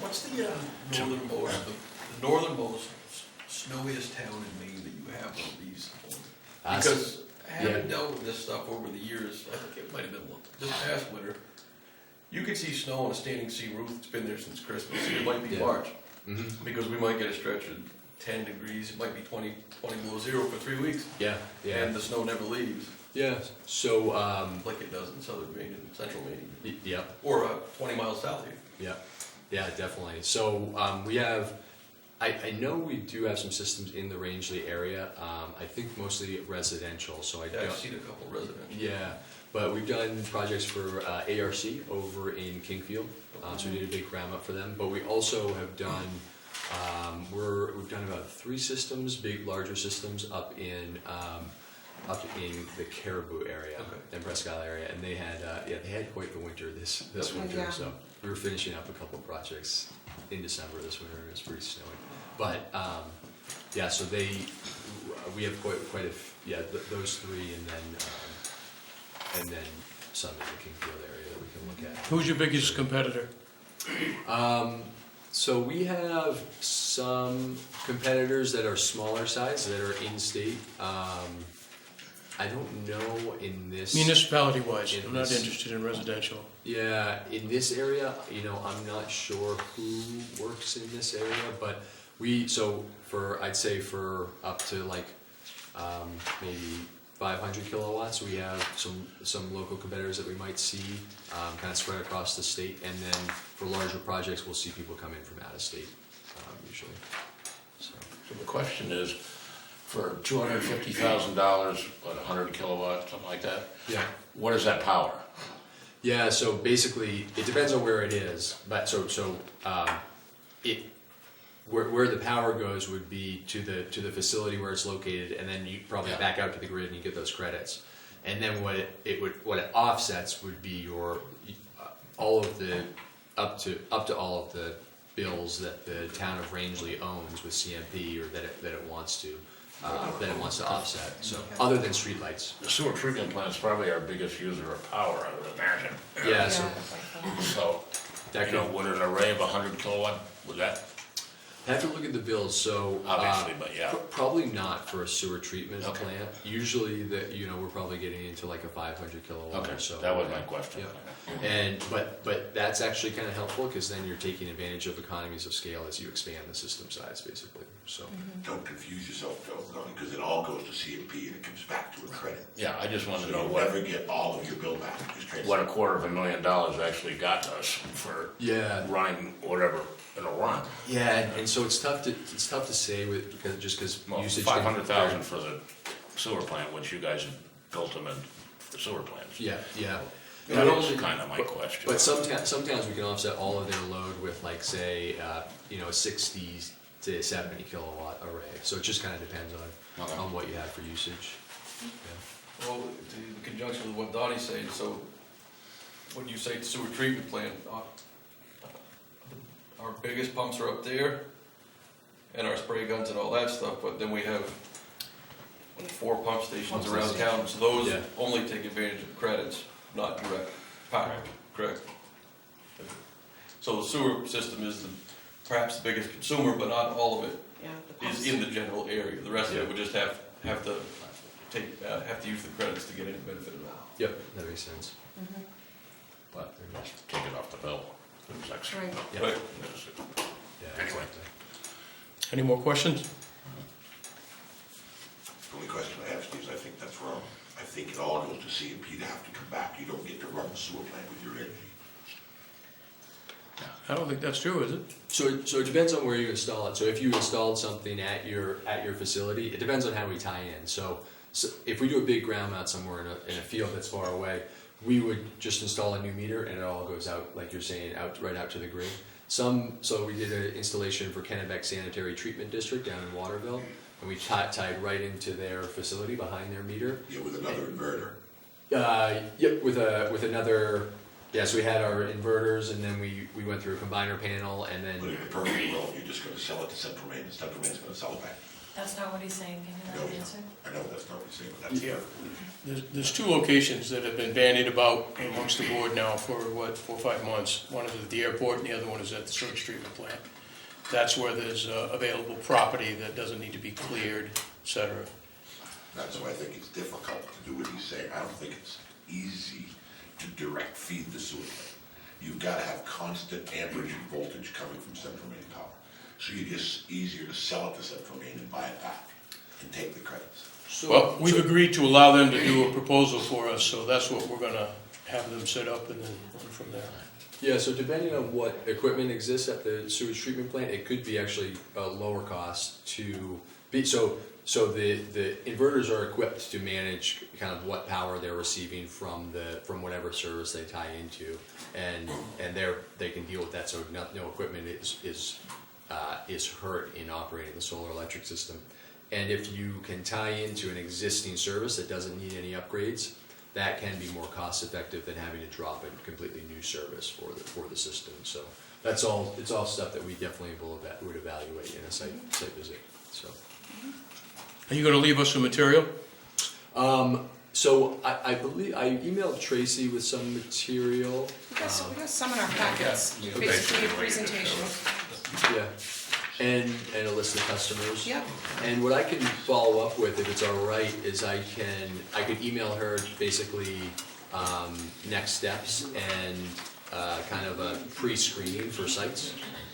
What's the northernmost, the northernmost snowiest town in Maine that you have one of these? Because having dealt with this stuff over the years, I think it might have been this past winter, you could see snow on a standing seam roof. It's been there since Christmas. It might be March. Because we might get a stretch of 10 degrees, it might be 20 below zero for 3 weeks. Yeah, yeah. And the snow never leaves, Yeah, so, like it does in southern Maine and central Maine. yeah, Or 20 miles south here. yeah, yeah, definitely. So, we have, I know we do have some systems in the Rangeley area, I think mostly residential, so I Yeah, I've don't, seen a couple of residents. yeah, but we've done projects for ARC over in Kingfield, so we did a big ground up for them, but we also have done, we've done about 3 systems, big, larger systems up in the Caribou area, and Presque Isle area, and they had quite the winter this winter, Yeah. so we were finishing up a couple of projects in December this winter, and it was pretty snowy. But, yeah, so we have quite those 3, and then some in the Kingfield area that we can look at. Who's your biggest competitor? So we have some competitors that are smaller size, that are in-state. I don't know in this. Municipality-wise, In I'm not this- interested in residential. Yeah, in this area, I'm not sure who works in this area, but I'd say for up to like, maybe 500 kilowatts, we have some local competitors that we might see, kind of spread across the state, and then for larger projects, we'll see people come in from out of state, usually, so. So the question is, for $250,000, what, 100 kilowatts, something like that? Yeah. What is that power? Yeah, so basically, it depends on where it is, but where the power goes would be to the facility where it's located, and then you probably back out to the grid and you get those credits. And then what it offsets would be your all of the up to all of the bills that the town of Rangeley owns with CMP, or that it wants to offset. So other than streetlights. The sewer treatment plant is probably our biggest user of power, I would imagine. Yeah, so So, would an array of 100 kilowatt, would that, I have to look at the bills, so. obviously, but yeah. Probably not for a sewer treatment Okay. plant. Usually we're probably getting into like a 500 kilowatt Okay, or so. that was my question. Yeah. But that's actually kind of helpful, because then you're taking advantage of economies of scale as you expand the system size, basically, so. Don't confuse yourself, Phil, because it all goes to CMP and it comes back to a credit. Yeah, I just So wanted to know you'll never get all of your bill back. Just transfer. what $250,000 actually got us for Yeah. running whatever in a run. Yeah, and so it's tough to say because Well, usage. 500,000 for the sewer plant, which you guys have built them in for sewer plants. Yeah, yeah. That was kind of my question. But sometimes we can offset all of their load with, like, say, a 60 to 70 kilowatt array. So it just kind of depends on what you have for usage. Yeah. Well, in conjunction with what Donnie's saying, so when you say sewer treatment plant, our biggest pumps are up there, and our spray guns and all that stuff, but then we have 4 pump stations around town, so those Yeah. only take advantage of credits, not direct power, correct? So the sewer system is perhaps the biggest consumer, but not all of it Yeah, the is pumps. in the general area. The rest of it would just have to use the credits to get any benefit at all. Yep, that makes sense. But just take it off the bill. It was extra. Right. Yeah. Right. Yeah, Anyway. exactly. Any more questions? The only question I have, Steve, is I think that's wrong. I think it all goes to CMP to have to come back. You don't get to run the sewer plant with your energy. I don't think that's true, is it? So it depends on where you install it. So if you installed something at your facility, it depends on how we tie in. So if we do a big ground mount somewhere in a field that's far away, we would just install a new meter, and it all goes out, like you're saying, right out to the grid. So we did an installation for Kennebec Sanitary Treatment District down in Waterville, and we tied right into their facility behind their meter. Yeah, with another inverter. Yep, with another, yeah, so we had our inverters, and then we went through a combiner panel, and But then, in a perfect world, you're just gonna sell it to Central Maine, and Central Maine's gonna sell it back. That's not what he's saying, can you No, have an answer? I know that's not what you're saying, but that's Yeah. perfect. There's two locations that have been bandied about amongst the board now for, 4 or 5 months. One is at the airport, and the other one is at the sewage treatment plant. That's where there's available property that doesn't need to be cleared, et cetera. That's why I think it's difficult to do what he's saying. I don't think it's easy to direct feed the sewer plant. You've gotta have constant amperage and voltage coming from Central Maine Power. So you're just easier to sell it to Central Maine and buy it back and take the credits. Well, we've agreed to allow them to do a proposal for us, so that's what we're gonna have them set up and then run from there. yeah, so depending on what equipment exists at the sewage treatment plant, it could be actually a lower cost to be, so the inverters are equipped to manage kind of what power they're receiving from whatever service they tie into, and they can deal with that, so no equipment is hurt in operating the solar electric system. And if you can tie into an existing service that doesn't need any upgrades, that can be more cost effective than having to drop a completely new service for the system. So it's all stuff that we definitely would evaluate in a site visit, so. Are you gonna leave us some material? So I believe, I emailed Tracy with some material. We got some in our packets, basically a presentation. Yeah, and a list of customers. Yep. And what I can follow up with, if it's all right, is I could email her basically next steps and kind of a pre-screening for sites.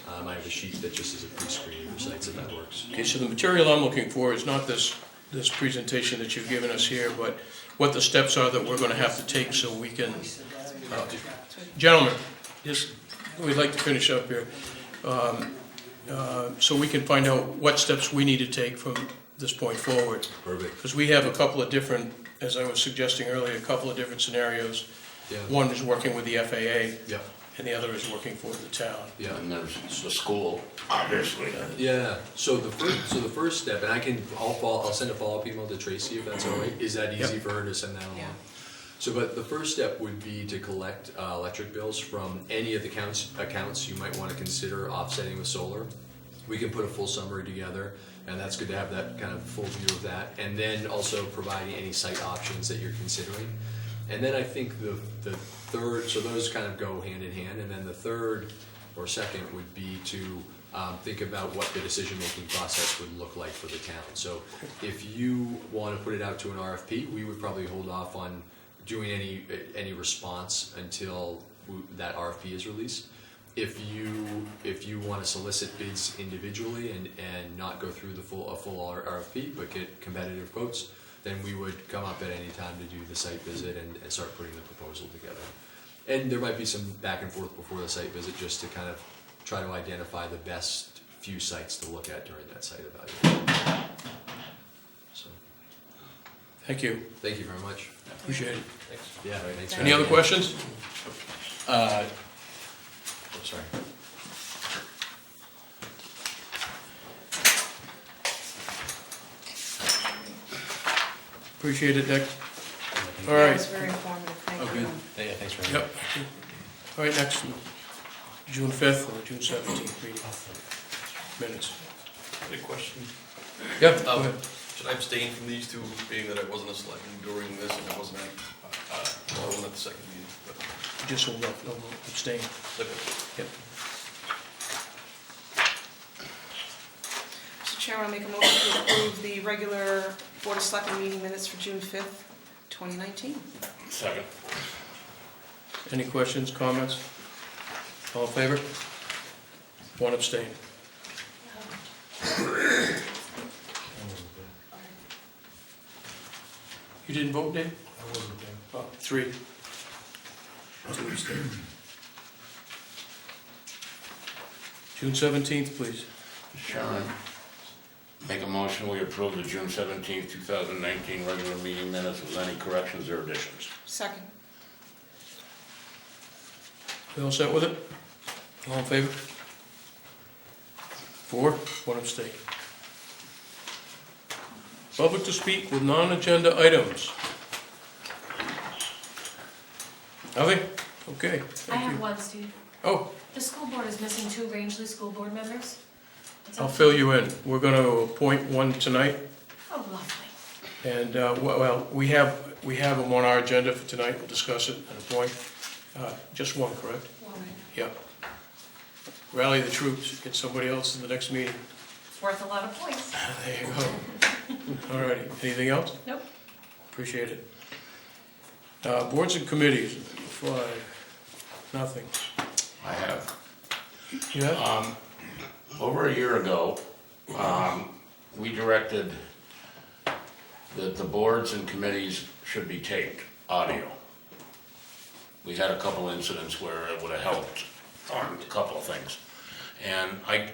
I have a sheet that just is a pre-screening for sites, if that works. Okay, so the material I'm looking for is not this presentation that you've given us here, but what the steps are that we're gonna have to take so we can, gentlemen, just, we'd like to finish up here. So we can find out what steps we need to take from this point forward. Perfect. Because we have a couple of different, as I was suggesting earlier, a couple of different scenarios. Yeah. One is working with the FAA, Yep. and the other is working for the town. Yeah. And there's the school, obviously. Yeah. So the first step, and I'll send a follow-up email to Tracy if that's all right. Is that easy Yep. for her to send that along? Yeah. So, but the first step would be to collect electric bills from any of the accounts you might want to consider offsetting with solar. We can put a full summary together, and that's good to have that kind of full view of that. And then also providing any site options that you're considering. And then I think the third, so those kind of go hand in hand. And then the third or second would be to think about what the decision-making process would look like for the town. So if you want to put it out to an RFP, we would probably hold off on doing any response until that RFP is released. If you want to solicit bids individually and not go through a full RFP, but get competitive quotes, then we would come up at any time to do the site visit and start putting the proposal together. And there might be some back and forth before the site visit just to kind of try to identify the best few sites to look at during that site evaluation. So, Thank you, thank you very much. appreciate it. Yeah, thanks for Any other having me. questions? Oh, sorry. Appreciate it, Dick. All That right, was very informative, thank Oh, you. good. Yeah, thanks for having me. yep. All right, next, June 5th or June 17th meeting minutes. Good question. Yep, go ahead. Should I abstain from these two, being that I wasn't a selectman during this and I wasn't at the second meeting? But Just hold up, no abstain. okay. Yep. Mr. Chairman, I'll make a motion to approve the regular Board of Selectmen meeting minutes for June 5th, 2019. Second. Any questions, comments? All in favor? One abstain. You didn't vote, Dave? I wasn't there. Oh, 3. 2 abstain. June 17th, please. Sharon, make a motion, we approve the June 17th, 2019 regular meeting minutes with any corrections or additions. Second. We all set with it? All in favor? 4, 1 abstain. Public to speak with non-agenda items. Nothing? Okay, I thank have you. one, Steve. Oh, The school board is missing 2 Rangeley school board members. It's I'll up to- fill you in. We're gonna appoint one tonight, Oh, lovely. and, well, we have them on our agenda for tonight. We'll discuss it and appoint. Just one, correct? Yeah. Rally the troops, get somebody else in the next meeting. It's worth a lot of points. There you go. All righty, anything else? Nope. Appreciate it. Boards and committees, 5, nothing. I have. Yeah? Over a year ago, we directed that the boards and committees should be taped, audio. We had a couple incidents where it would have helped on a couple of things. And I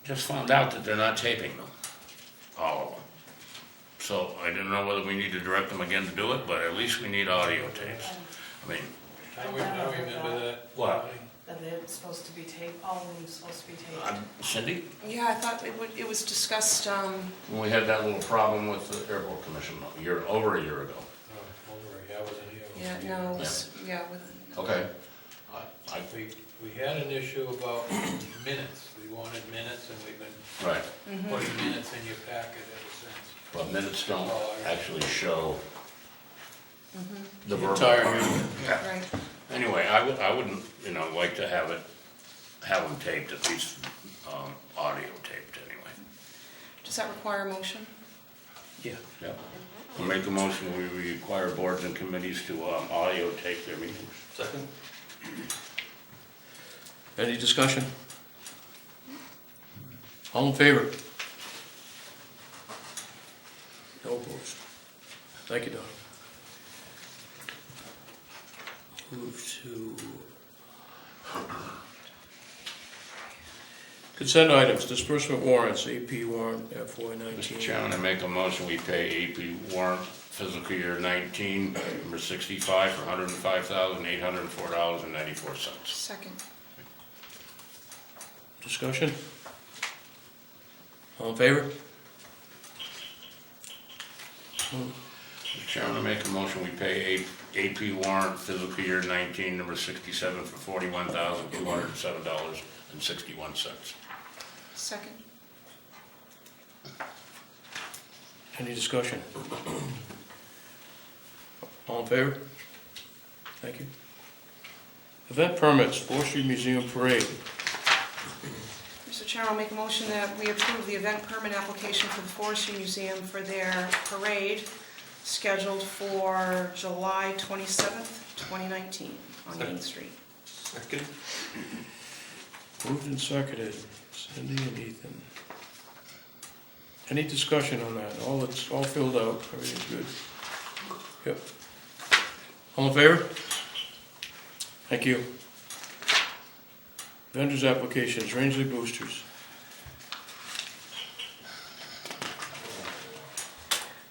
just found out that they're not taping them, all of them. So I didn't know whether we need to direct them again to do it, but at least we need audio tapes. I mean, I remember that. what? That they're supposed to be taped, all of them are supposed to be taped. Cindy? Yeah, I thought it was discussed, When we had that little problem with the airport commission over a year ago. Oh, over, yeah, I wasn't here. yeah, no, it was, yeah, with. Okay. We had an issue about minutes. We wanted minutes, and we've been Right. putting minutes in your packet ever since. But minutes don't actually show the verbal. Entire part. meeting. Yeah. Right. Anyway, I wouldn't, like to have them taped, at least, audio taped anyway. Does that require a motion? Yeah. Yeah. We'll make a motion, we require boards and committees to, audio tape their meetings. Second? Any discussion? All in favor? No opposed. Thank you, Don. Move to consent items, disbursement warrants, AP warrant FY Mr. 19. Chairman, I make a motion, we pay AP warrant fiscal year 19, number 65, for $105,804.94. Second. Discussion? All in favor? Mr. Chairman, I make a motion, we pay AP warrant fiscal year 19, number 67, for $41,207.61. Second. Any discussion? All in favor? Thank you. Event permits, Forestry Museum Parade. Mr. Chair, I'll make a motion that we approve the event permit application for the Forestry Museum for their parade scheduled for July 27th, 2019 on Main Street. Second? Moved and seconded, Cindy and Ethan. Any discussion on that? It's all filled out, everything's good. Yep. All in favor? Thank you. Vendors applications, Rangeley Boosters.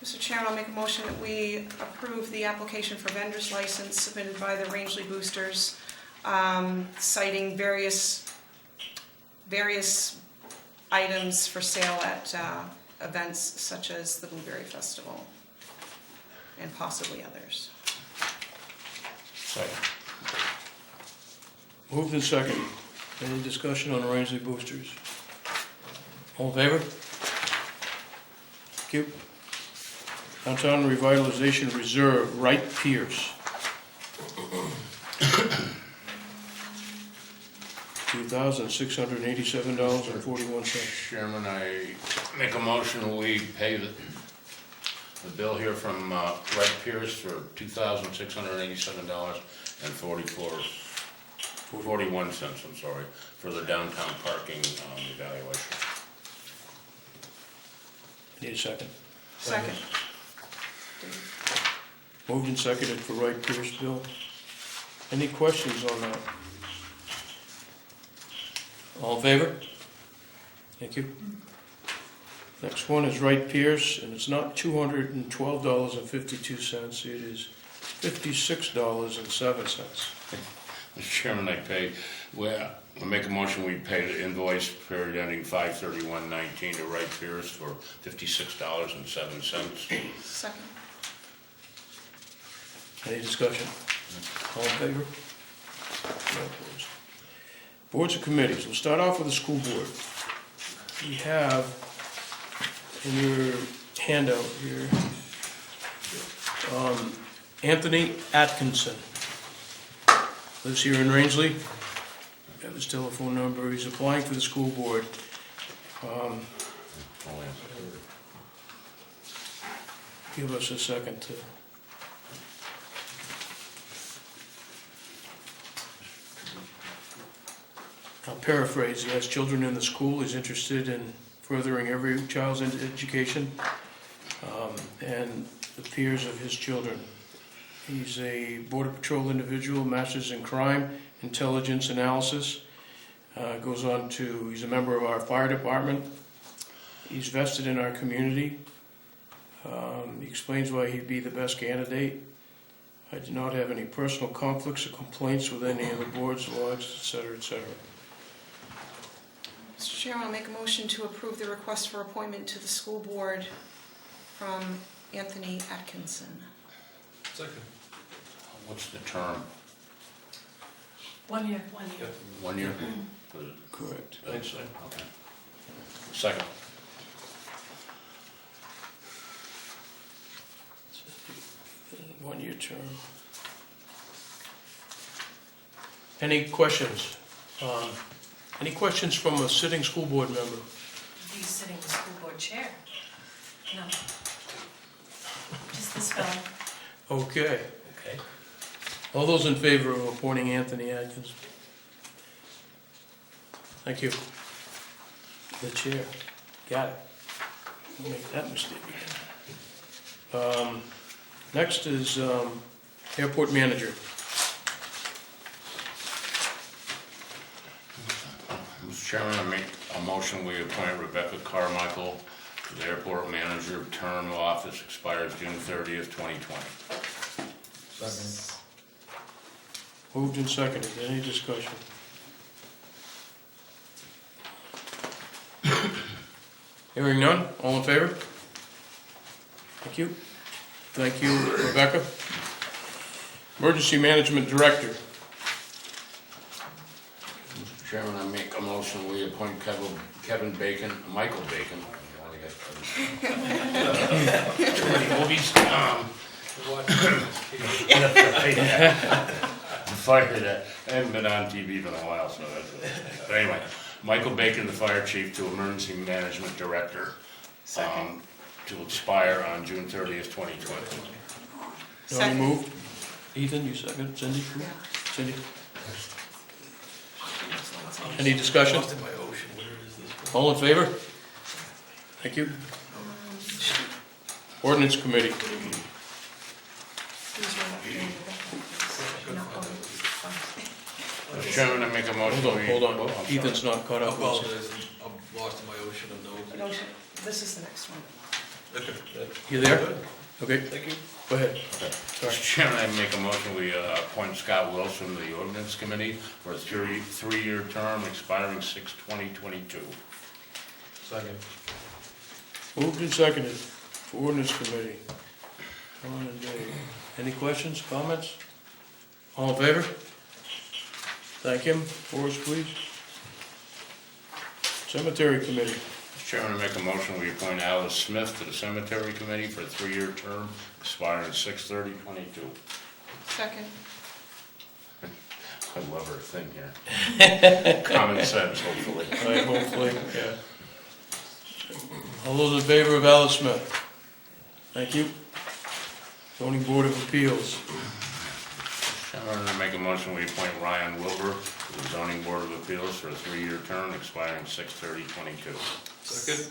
Mr. Chair, I'll make a motion that we approve the application for vendor's license submitted by the Rangeley Boosters, citing various items for sale at events such as the Blueberry Festival and possibly others. Second. Moved and seconded. Any discussion on Rangeley Boosters? All in favor? Thank you. Downtown Revitalization Reserve, Wright Pierce. $2,687.41. Chairman, I make a motion, we pay the bill here from Red Pierce for $2,687.41, I'm sorry, for the downtown parking evaluation. Need a second. Second. Moved and seconded for Wright Pierce bill. Any questions on that? All in favor? Thank you. Next one is Wright Pierce, and it's not $212.52, it is $56.07. Mr. Chairman, I make a motion, we pay the invoice period ending 5/31/19 to Wright Pierce for $56.07. Second. Any discussion? All in favor? No opposed. Boards and committees. We'll start off with the school board. We have in your handout here, Anthony Atkinson. Lives here in Rangeley. Got his telephone number. He's applying for the school board. Give us a second to. I'll paraphrase. He has children in the school. He's interested in furthering every child's education and the peers of his children. He's a Border Patrol individual, master's in crime, intelligence analysis. Goes on to, he's a member of our fire department. He's vested in our community. He explains why he'd be the best candidate. I do not have any personal conflicts or complaints with any of the boards, lodges, etc., etc. Mr. Chairman, I'll make a motion to approve the request for appointment to the school board from Anthony Atkinson. Second. What's the term? 1 year. 1 year? Correct. Thanks, okay. Second. One-year term. Any questions? Any questions from a sitting school board member? He's sitting in the school board chair. No. Just the spelling. Okay. Okay. All those in favor of appointing Anthony Atkins? Thank you. The chair. Got it. Don't make that mistake again. Next is airport manager. Mr. Chairman, I make a motion we appoint Rebecca Carmichael to the airport manager. Term of office expires June 30th, 2020. Second. Moved and seconded. Any discussion? Hearing none. All in favor? Thank you. Thank you, Rebecca. Emergency Management Director. Mr. Chairman, I make a motion we appoint Michael Bacon. Too many movies. Fire that. I haven't been on TV for a while, so that's. But anyway, Michael Bacon, the fire chief, to emergency management director. To expire on June 30th, 2020. You want to move? Ethan, you second. Cindy? Cindy? Any discussion? All in favor? Thank you. Ordinance Committee. Mr. Chairman, I make a motion. Hold on. Ethan's not caught up. I'm lost in my ocean of notes. This is the next one. You there? Okay, Thank you. go ahead. Mr. Chairman, I make a motion we appoint Scott Wilson to the ordinance committee for a three-year term expiring 6/20/22. Second. Moved and seconded for Ordinance Committee. Ron and Dave. Any questions, comments? All in favor? Thank him. Forrest, please. Cemetery Committee. Mr. Chairman, I make a motion we appoint Alice Smith to the cemetery committee for a 3-year term expiring 6/30/22. Second. I love her thing here. Common sense, hopefully. Hopefully, yeah. All those in favor of Alice Smith? Thank you. Zoning Board of Appeals. Chairman, I make a motion we appoint Ryan Wilbur to the zoning board of appeals for a 3-year term expiring 6/30/22. Second.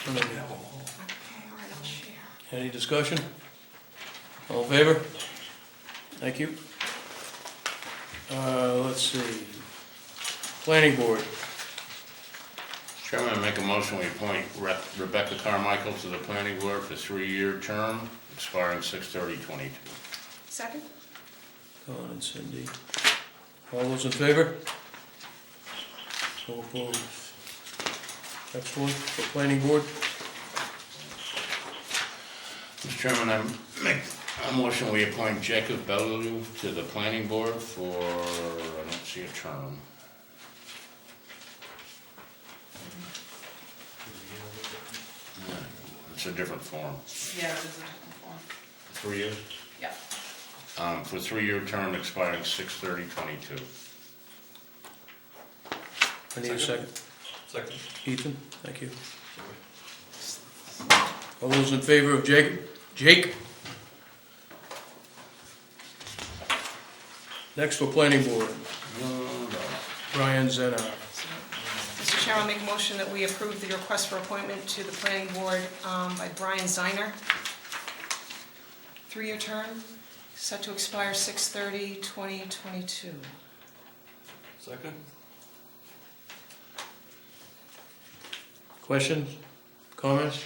Okay, all right, I'll share. Any discussion? All in favor? Thank you. Let's see. Planning Board. Chairman, I make a motion we appoint Rebecca Carmichael to the planning board for a 3-year term expiring 6/30/22. Second? Don and Cindy. All those in favor? So opposed. Next one for Planning Board. Mr. Chairman, I make A motion, we appoint Jacob Bellew to the planning board for, I don't see a term. It's a different form. Yeah, it is a different form. 3 years? Yeah. For a 3-year term expiring 6/30/22. I need a second. Second. Ethan, thank you. All those in favor of Jacob? Jake? Next for planning board, Brian Zenar. Mr. Chair, I'll make a motion that we approve the request for appointment to the planning board by Brian Zeiner. 3-year term, set to expire 6/30/2022. Second. Questions? Comments?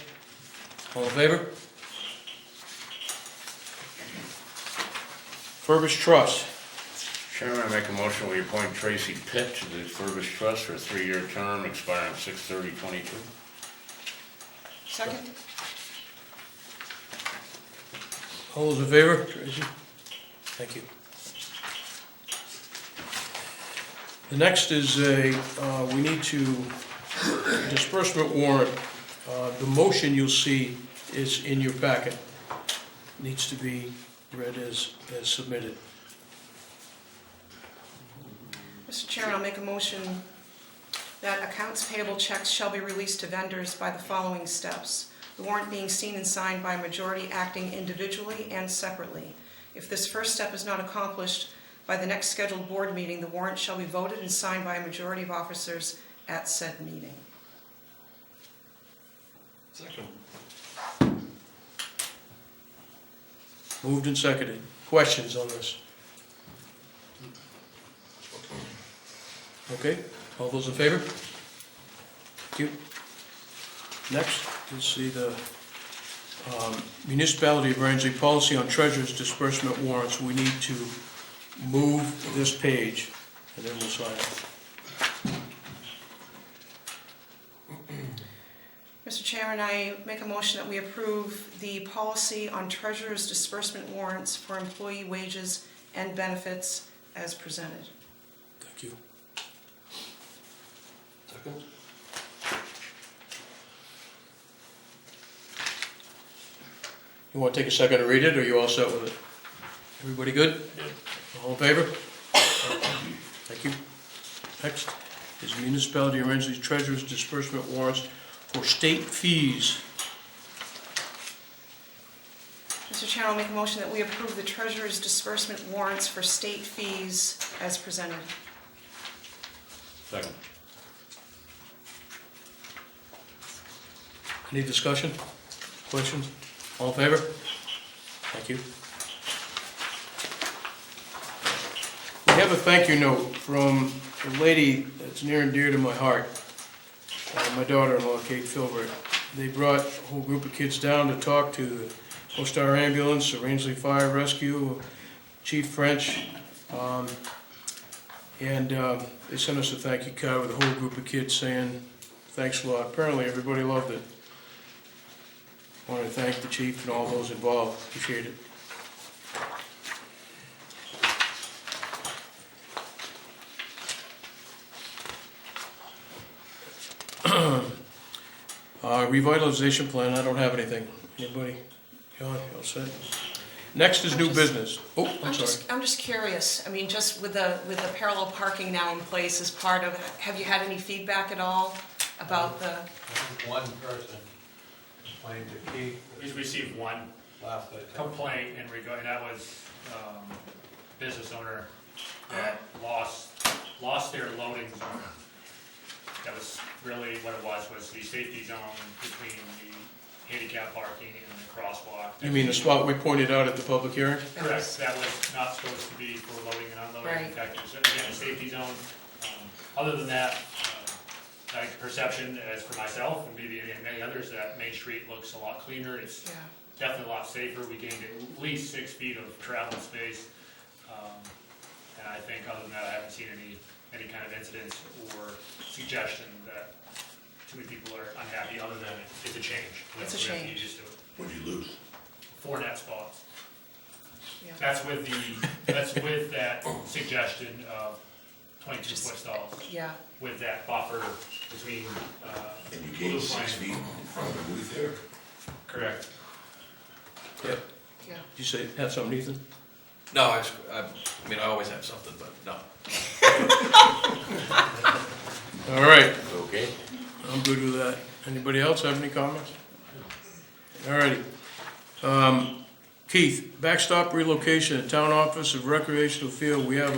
All in favor? Furbished Trust. Chairman, I make a motion, we appoint Tracy Pitt to the Furbished Trust for a 3-year term expiring 6/30/22. Second? All those in favor? Tracy? Thank you. The next is we need to, disbursement warrant. The motion you'll see is in your packet. Needs to be read as submitted. Mr. Chairman, I'll make a motion that accounts payable checks shall be released to vendors by the following steps. The warrant being seen and signed by a majority acting individually and separately. If this first step is not accomplished by the next scheduled board meeting, the warrant shall be voted and signed by a majority of officers at said meeting. Second. Moved and seconded. Questions on this? Okay, all those in favor? Thank you. Next, you'll see the municipality of Rangeley policy on treasurer's disbursement warrants. We need to move this page, and then we'll sign it. Mr. Chairman, I make a motion that we approve the policy on treasurer's disbursement warrants for employee wages and benefits as presented. Thank you. Second. You want to take a second to read it, or are you all set with it? Everybody good? All in favor? Thank you. Next is municipality of Rangeley's treasurer's disbursement warrants for state fees. Mr. Chair, I'll make a motion that we approve the treasurer's disbursement warrants for state fees as presented. Second. Any discussion? Questions? All in favor? Thank you. We have a thank you note from a lady that's near and dear to my heart, my daughter-in-law, Kate Filbert. They brought a whole group of kids down to talk to the Star Ambulance, the Rangeley Fire Rescue, Chief French, and they sent us a thank you card with a whole group of kids saying, thanks a lot. Apparently everybody loved it. I want to thank the chief and all those involved. Appreciate it. Revitalization plan, I don't have anything. Anybody? John, you all set? Next is new business. Oh, I'm sorry. I'm just curious, I mean, just with the parallel parking now in place as part of, have you had any feedback at all about the, I think one person complained to Keith He's received one last night. complaint in regard, and that was business owner that lost their loading zone. That was really what it was the safety zone between the handicap parking and the crosswalk. You mean the spot we pointed out at the public hearing? Correct, that was not supposed to be for loading and unloading. Right. In fact, it was, again, a safety zone. Other than that, like perception as for myself and maybe many others, that Main Street looks a lot cleaner. It's yeah. definitely a lot safer. We gained at least 6 feet of travel space. And I think other than that, I haven't seen any kind of incidents or suggestion that too many people are unhappy, other than it's a change. It's a We have to get change. used to it. What'd you lose? 4 net spots. Yeah. That's with that suggestion of 22-foot stalls, Yeah, with that buffer between, And you gain 6 feet in front of the booth there. correct. Yeah. yeah. Did you say, have something, Ethan? No, I mean, I always have something, but no. All right, Okay? I'm good with that. Anybody else have any comments? All righty. Keith, backstop relocation at Town Office of Recreational Field, we have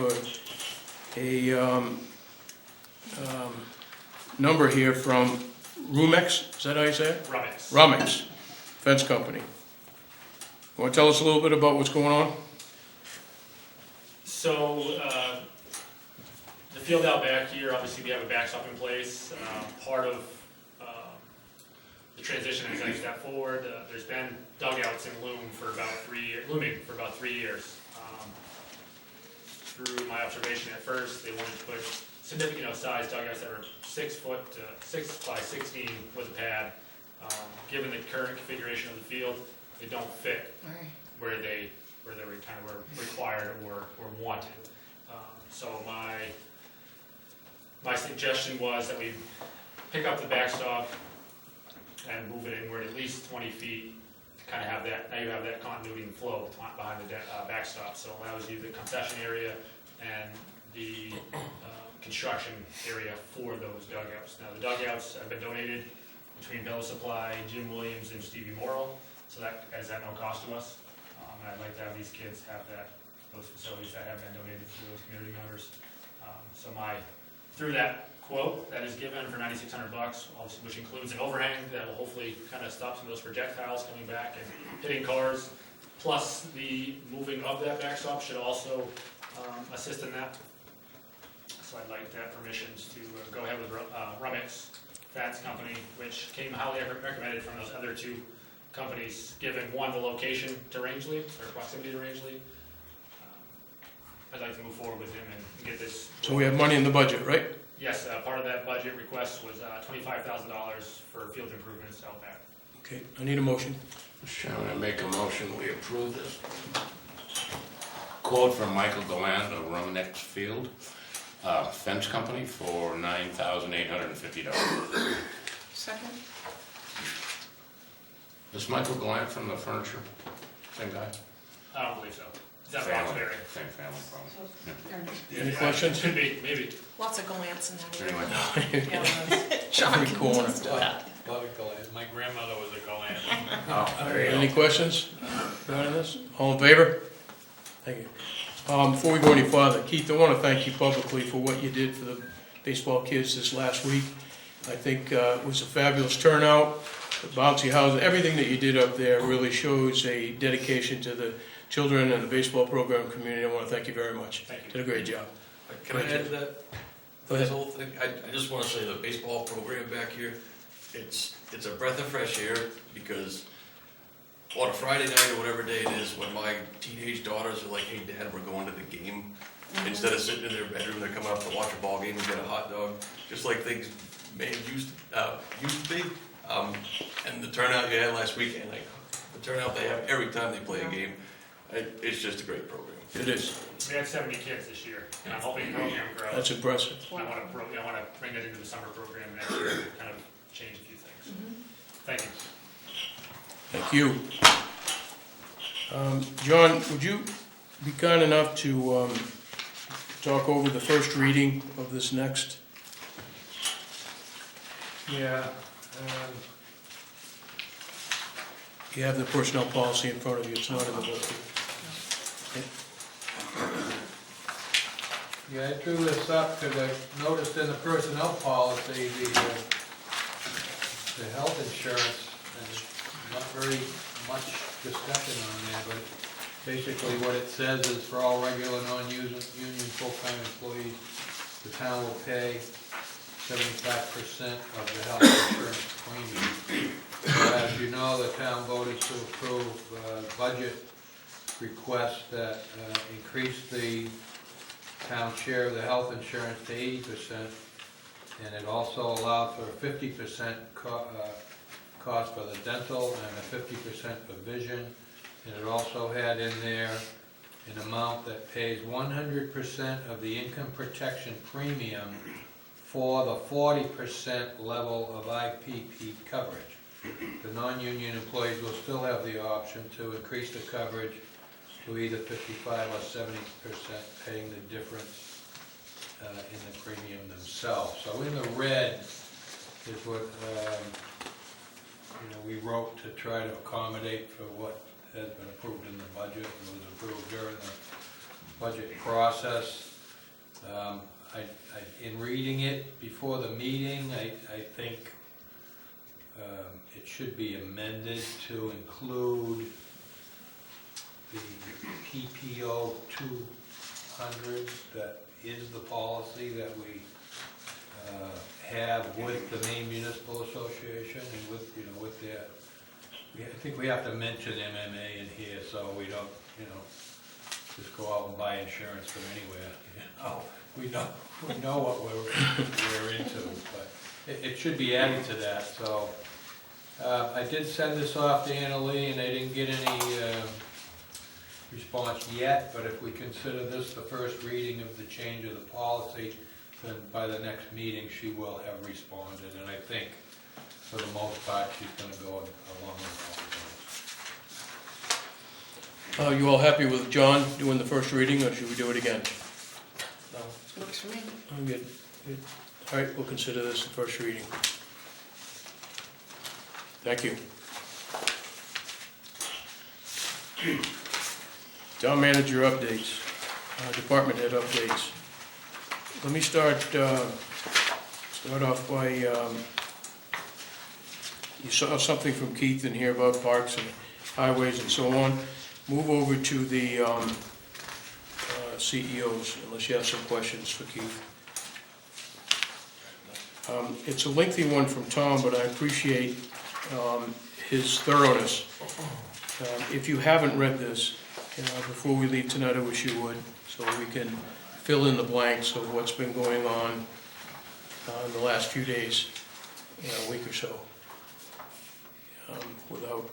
a number here from Rumex, is that how you say it? Rummix. Rumex Fence Company. Want to tell us a little bit about what's going on? So, the field out back here, obviously we have a backstop in place. Part of the transition as I step forward, there's been dugouts in looming for about 3 years. Through my observation at first, they wanted to put significant size dugouts that are 6 foot, 6 by 16 with a pad. Given the current configuration of the field, they don't fit All right. where they were kind of required or wanted. So my suggestion was that we pick up the backstop and move it inward at least 20 feet to kind of have that, now you have that continuity and flow behind the backstop. So it allows you the concession area and the construction area for those dugouts. Now the dugouts have been donated between Villa Supply, Jim Williams, and Stevie Morrill, so that is at no cost to us. And I'd like to have these kids have those facilities that have been donated to those community members. Through that quote that is given for $9,600, which includes an overhang that will hopefully kind of stop some of those projectiles coming back and hitting cars, plus the moving of that backstop should also assist in that. So I'd like to have permissions to go ahead with Rummix Fence Company, which came highly recommended from those other 2 companies, given one, the location to Rangeley, or proximity to Rangeley. I'd like to move forward with him and get this. So we have money in the budget, right? Yes, part of that budget request was $25,000 for field improvements out back. Okay, I need a motion. Mr. Chairman, I make a motion, we approve this quote from Michael Deland of Rumnex Field Fence Company for $9,850. Second? Is Michael Deland from the furniture? Same guy? I don't believe so. Is that Family. Roxbury? Same family, probably. Any questions? Should be, maybe. Lots of glance in that area. Anyway. Yeah, John Every can corner. attest to that. Love it, Goliath. My grandmother was a Goliath. Oh, there you go. Any questions regarding this? All in favor? Thank you. Before we go any farther, Keith, I want to thank you publicly for what you did for the baseball kids this last week. I think it was a fabulous turnout, the bouncy house, everything that you did up there really shows a dedication to the children and the baseball program community. I want to thank you very much. Thank you. Did a great job. Can I add to that? Go ahead. This whole thing, I just want to say the baseball program back here, it's a breath of fresh air, because on a Friday night or whatever day it is, when my teenage daughters are like, hey Dad, we're going to the game, instead of sitting in their bedroom, they're coming up to watch a ball game and get a hot dog, just like things may have used to be. And the turnout you had last weekend, like the turnout they have every time they play a game, it's just a great program. It is. We had 70 kids this year, and I'm hoping the program grows. That's impressive. I want to bring it into the summer program next year, and kind of change a few things. Thank you. Thank you. John, would you be kind enough to talk over the first reading of this next? Yeah, You have the personnel policy in front of you, it's not in the book. yeah, I drew this up because I noticed in the personnel policy, the health insurance, and not very much discussion on there, but basically what it says is for all regular, non-union, full-time employees, the town will pay 75% of the health insurance premium. So as you know, the town voted to approve a budget request that increased the town share of the health insurance to 80%, and it also allowed for a 50% cost for the dental and a 50% for vision, and it also had in there an amount that pays 100% of the income protection premium for the 40% level of IPP coverage. The non-union employees will still have the option to increase the coverage to either 55 or 70%, paying the difference in the premium themselves. So in the red is what we wrote to try to accommodate for what has been approved in the budget and was approved during the budget process. In reading it before the meeting, I think it should be amended to include the PPO 200 that is the policy that we have with the Maine Municipal Association and with their, I think we have to mention MMA in here so we don't, just go out and buy insurance from anywhere. We know what we're into, but it should be added to that. So I did send this off to Anna Lee and I didn't get any response yet, but if we consider this the first reading of the change of the policy, then by the next meeting she will have responded, and I think for the most part she's going to go along with all. You all happy with John doing the first reading, or should we do it again? No. Works for me. I'm good. Good. All right, we'll consider this the first reading. Thank you. Town manager updates, department head updates. Let me start off by, you saw something from Keith in here about parks and highways and so on. Move over to the CEOs, unless you have some questions for Keith. It's a lengthy one from Tom, but I appreciate his thoroughness. If you haven't read this, before we leave tonight, I wish you would, so we can fill in the blanks of what's been going on in the last few days, a week or so, without.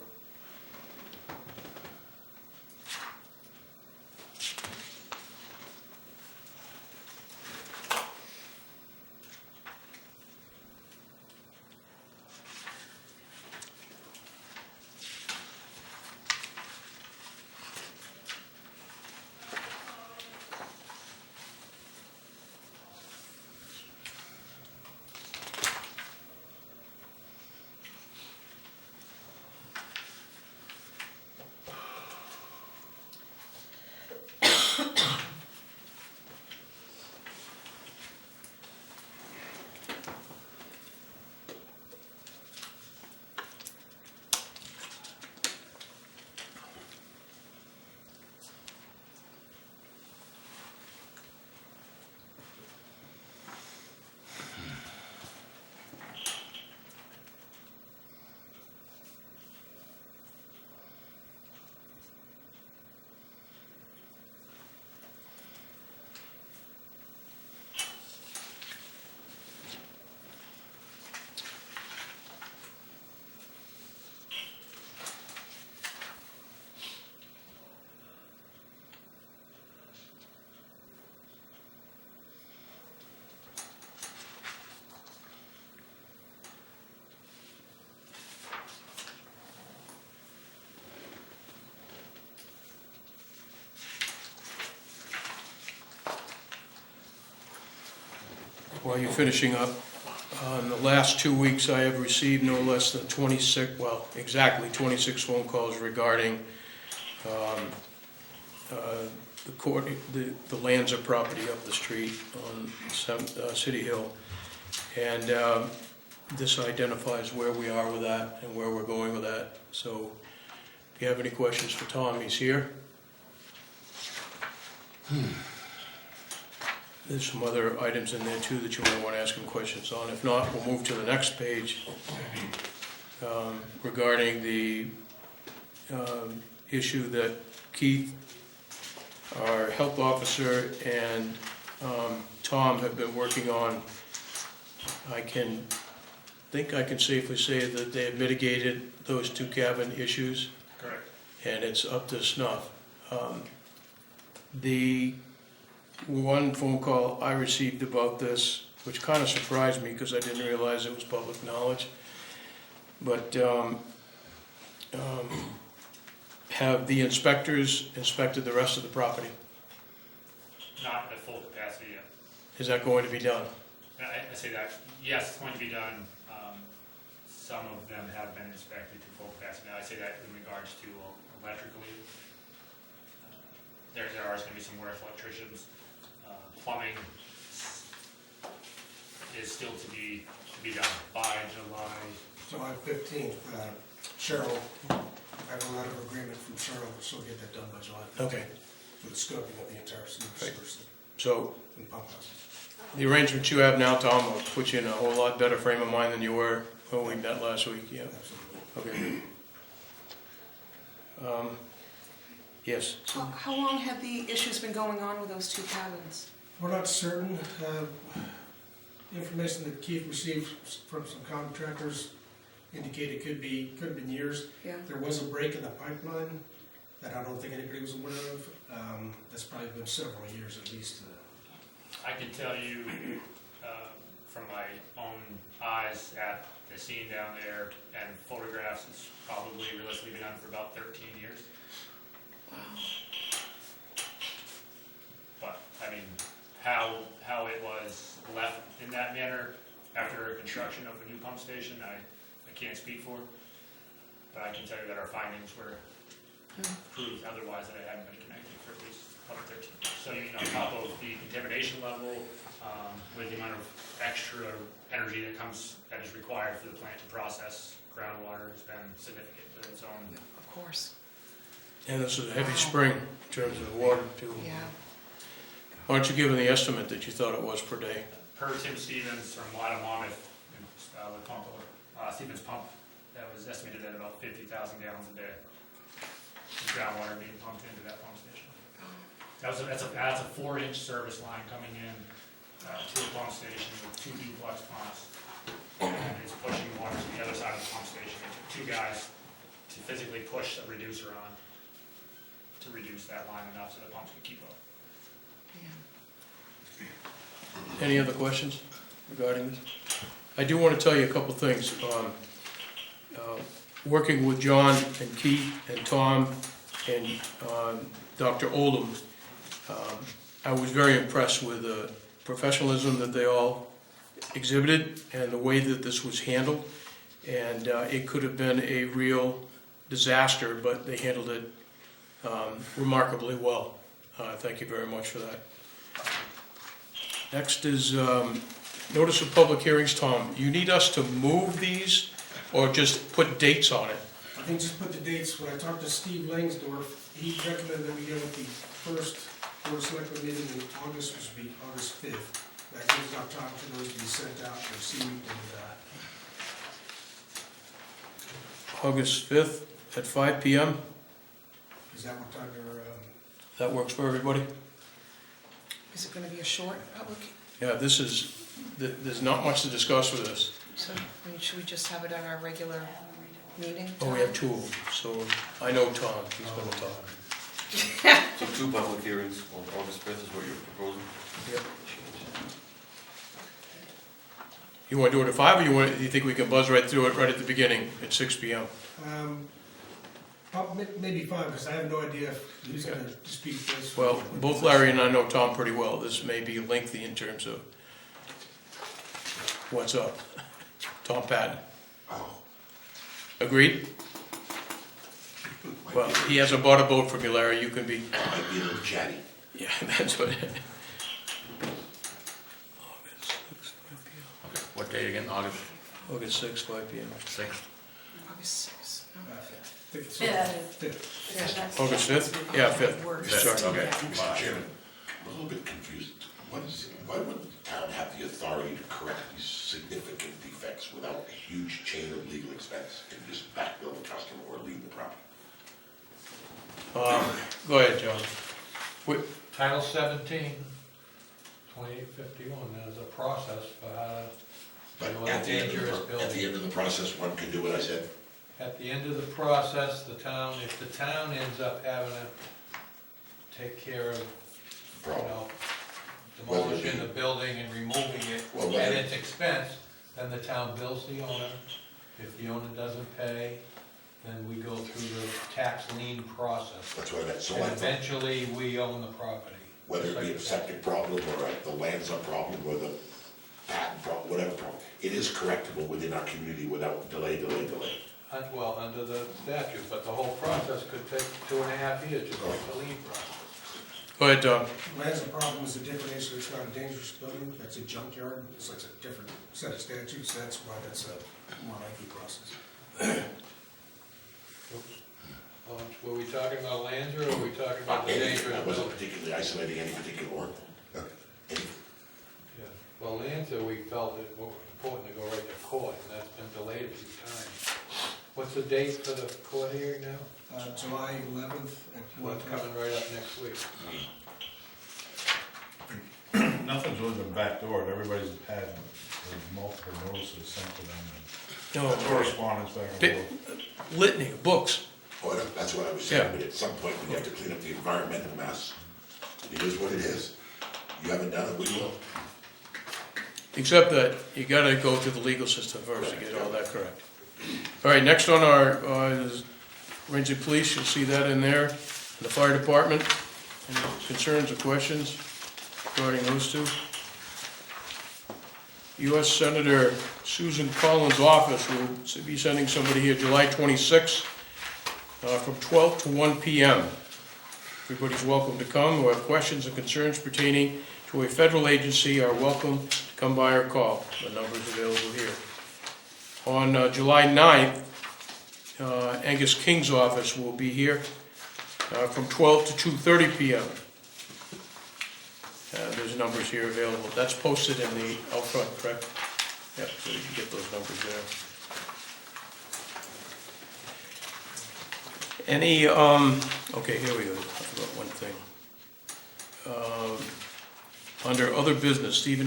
While you're finishing up, in the last 2 weeks, I have received no less than 26, well, exactly 26 phone calls regarding the Lanza property up the street on City Hill. And this identifies where we are with that and where we're going with that. So if you have any questions for Tom, he's here. There's some other items in there too that you might want to ask him questions on. If not, we'll move to the next page regarding the issue that Keith, our health officer, and Tom have been working on. I think I can safely say that they have mitigated those two cabin issues. Correct. And it's up to snuff. The one phone call I received about this, which kind of surprised me because I didn't realize it was public knowledge, but have the inspectors inspected the rest of the property? Not at full capacity yet. Is that going to be done? I say that, yes, it's going to be done. Some of them have been inspected to full capacity. Now, I say that in regards to electrically. There are going to be some work for electricians. Plumbing is still to be done by July 15th, Cheryl, I have a letter of agreement from Cheryl, she'll get that done by July 15th. Okay, For the scoping of the entire sewer system so and pump house. the arrangements you have now, Tom, will put you in a whole lot better frame of mind than you were when we met last week, yeah. Absolutely. Okay. Yes, How long have the issues been going on with those two cabins? We're not certain. Information that Keith received from some contractors indicated could have been years. Yeah. There was a break in the pipeline that I don't think anybody was aware of. That's probably been several years at least. I can tell you from my own eyes at the scene down there and photographs, it's probably realistically been done for about 13 years. But, I mean, how it was left in that manner after construction of the new pump station, I can't speak for. But I can tell you that our findings were proved otherwise, that it hadn't been connected for at least about 13 years. So, on top of the contamination level, with the amount of extra energy that is required for the plant to process groundwater has been significant to its own. Of course. and this is a heavy spring in terms of water too. Yeah. Why don't you give them the estimate that you thought it was per day? Per Tim Stevens from Monmouth, the pump, Stevens pump, that was estimated at about 50,000 gallons a day. Groundwater being pumped into that pump station. That's a 4-inch service line coming in to a pump station with 2 duplex pumps. And it's pushing water to the other side of the pump station. It took 2 guys to physically push a reducer on to reduce that line enough so the pumps could keep up. Any other questions regarding this? I do want to tell you a couple things. Working with John and Keith and Tom and Dr. Oldham, I was very impressed with the professionalism that they all exhibited and the way that this was handled. And it could have been a real disaster, but they handled it remarkably well. Thank you very much for that. Next is notice of public hearings. Tom, you need us to move these or just put dates on it? I think just put the dates. When I talked to Steve Langsdorf, he recommended that we go with the first Board of Selectmen meeting in August, which would be August 5th. That gives enough time for those to be sent out and received. And August 5th at 5 p.m. is that what time you're? That works for everybody? Is it gonna be a short public? Yeah, this is, there's not much to discuss with this. So, should we just have it at our regular meeting? Oh, we have 2 of them, so I know Tom, he's gonna talk. So 2 public hearings on August 5th is what you're proposing? Yep. You wanna do it at 5, or you think we can buzz right through it right at the beginning at 6 p.m.? Maybe 5, because I have no idea who's going to dispute this. Well, both Larry and I know Tom pretty well. This may be lengthy in terms of what's up. Tom Patton. Oh, Agreed? Well, he has a butter boat for me, Larry. You can be, might be a little chatty. yeah, that's what. Okay, what day again, August August 6, 5 p.m. 6th? August 6th. No. Fifth. Yeah. August 5th? Yeah, 5th. Sorry. Okay. Mr. Chairman, I'm a little bit confused. Why would the town have the authority to correct these significant defects without a huge chain of legal expense and just backbill the customer or leave the property? Go ahead, John. Wait, Title 17, 2851, there's a process for how But to deal with at a the end dangerous of the building. process, one can do what I said. At the end of the process, the town, if the town ends up having to take care of, you Problem. know, demolishing the building and removing it Well, at whether- its expense, then the town bills the owner. If the owner doesn't pay, then we go through the tax lien process. That's what I meant, so I And thought, eventually, we own the property. whether it be a septic problem or the land's a problem or the patent problem, whatever problem, it is correctable within our community without delay. Well, under the statute, but the whole process could take 2.5 years, just like the lien process. Go ahead, Tom. Land's a problem is a different issue, it's not a dangerous building, that's a junkyard, it's like a different set of statutes, that's why that's a more lengthy process. Were we talking about Lanzer, or were we talking about the dangerous I wasn't building? particularly isolating any particular one. Yeah. Well, Lanzer, we felt it was important to go right to court, and that's been delayed a few times. What's the date for the court hearing now? July 11th at Well, it's coming right up next week. Nothing's really been backdoored, everybody's had multiple notices sent to them, No, and correspondence back and Big forth. litany of books. Oh, that's what I was Yeah. saying, but at some point, we have to clean up the environmental mess. It is what it is. You haven't done it, we will. Except that you gotta go through the legal system first to get all that correct. All right, next on our, is Rangeley Police, you'll see that in there. The fire department, any concerns or questions regarding those two? U.S. Senator Susan Collins' office will be sending somebody here July 26th from 12 to 1 p.m. Everybody's welcome to come who have questions and concerns pertaining to a federal agency are welcome to come by or call. The number's available here. On July 9th, Angus King's office will be here from 12 to 2:30 p.m. There's numbers here available. That's posted in the out front, correct? Yep, so you can get those numbers there. Any, okay, here we go. I forgot one thing. Under other business, Stephen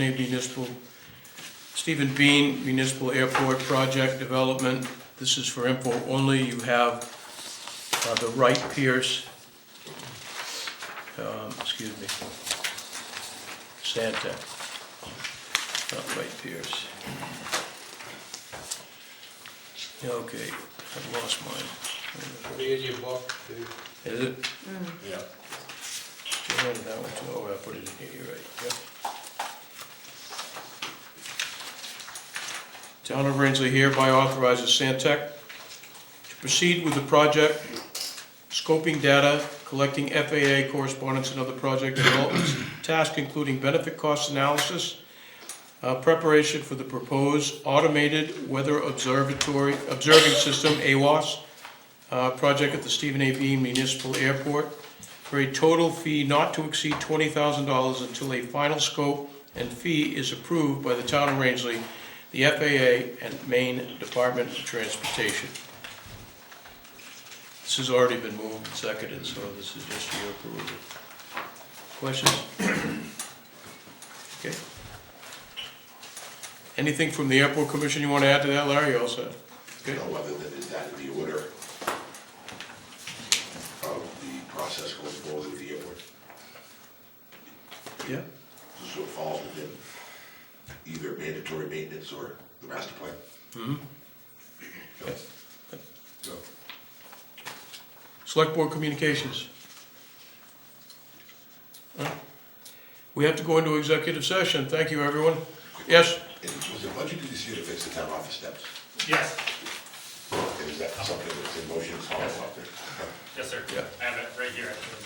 Bean Municipal Airport Project Development. This is for info only. You have the Wright Pierce, excuse me, Santa, not Wright Pierce. Okay, I've lost mine. Be in your book, too. Is it? Yeah. You handed that one too. Oh, I put it in here, you're right, yep. Town of Rangeley hereby authorizes Santec to proceed with the project, scoping data, collecting FAA correspondence and other project developments, tasks including benefit cost analysis, preparation for the proposed automated weather observing system, AWOS, project at the Stephen A. Bean Municipal Airport, for a total fee not to exceed $20,000 until a final scope and fee is approved by the town of Rangeley, the FAA, and Maine Department of Transportation. This has already been moved and seconded, so this is just your approval. Questions? Okay. Anything from the Airport Commission you want to add to that, Larry? You all set? Okay. No, other than is that the order of the process going forward with the airport. Yeah. So it falls within either mandatory maintenance or the master plan. Mm-hmm. So, Select Board Communications. We have to go into executive session. Thank you, everyone. Yes? and was it budgeted this year to fix the town office steps? Yes, And is that something that's in motion, it's all up there? yes, sir. Yeah. I have it right here, actually.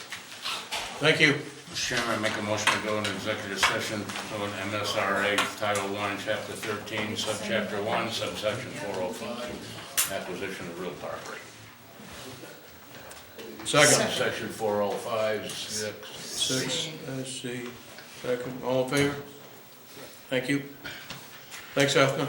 Thank you. Mr. Chairman, I make a motion to go into executive session on MSRA Title I, Chapter 13, Subchapter 1, Subsection 405, acquisition of real property. Second. Section 405, 6. Let's see. Second. All in favor? Thank you. Thanks, Ethna.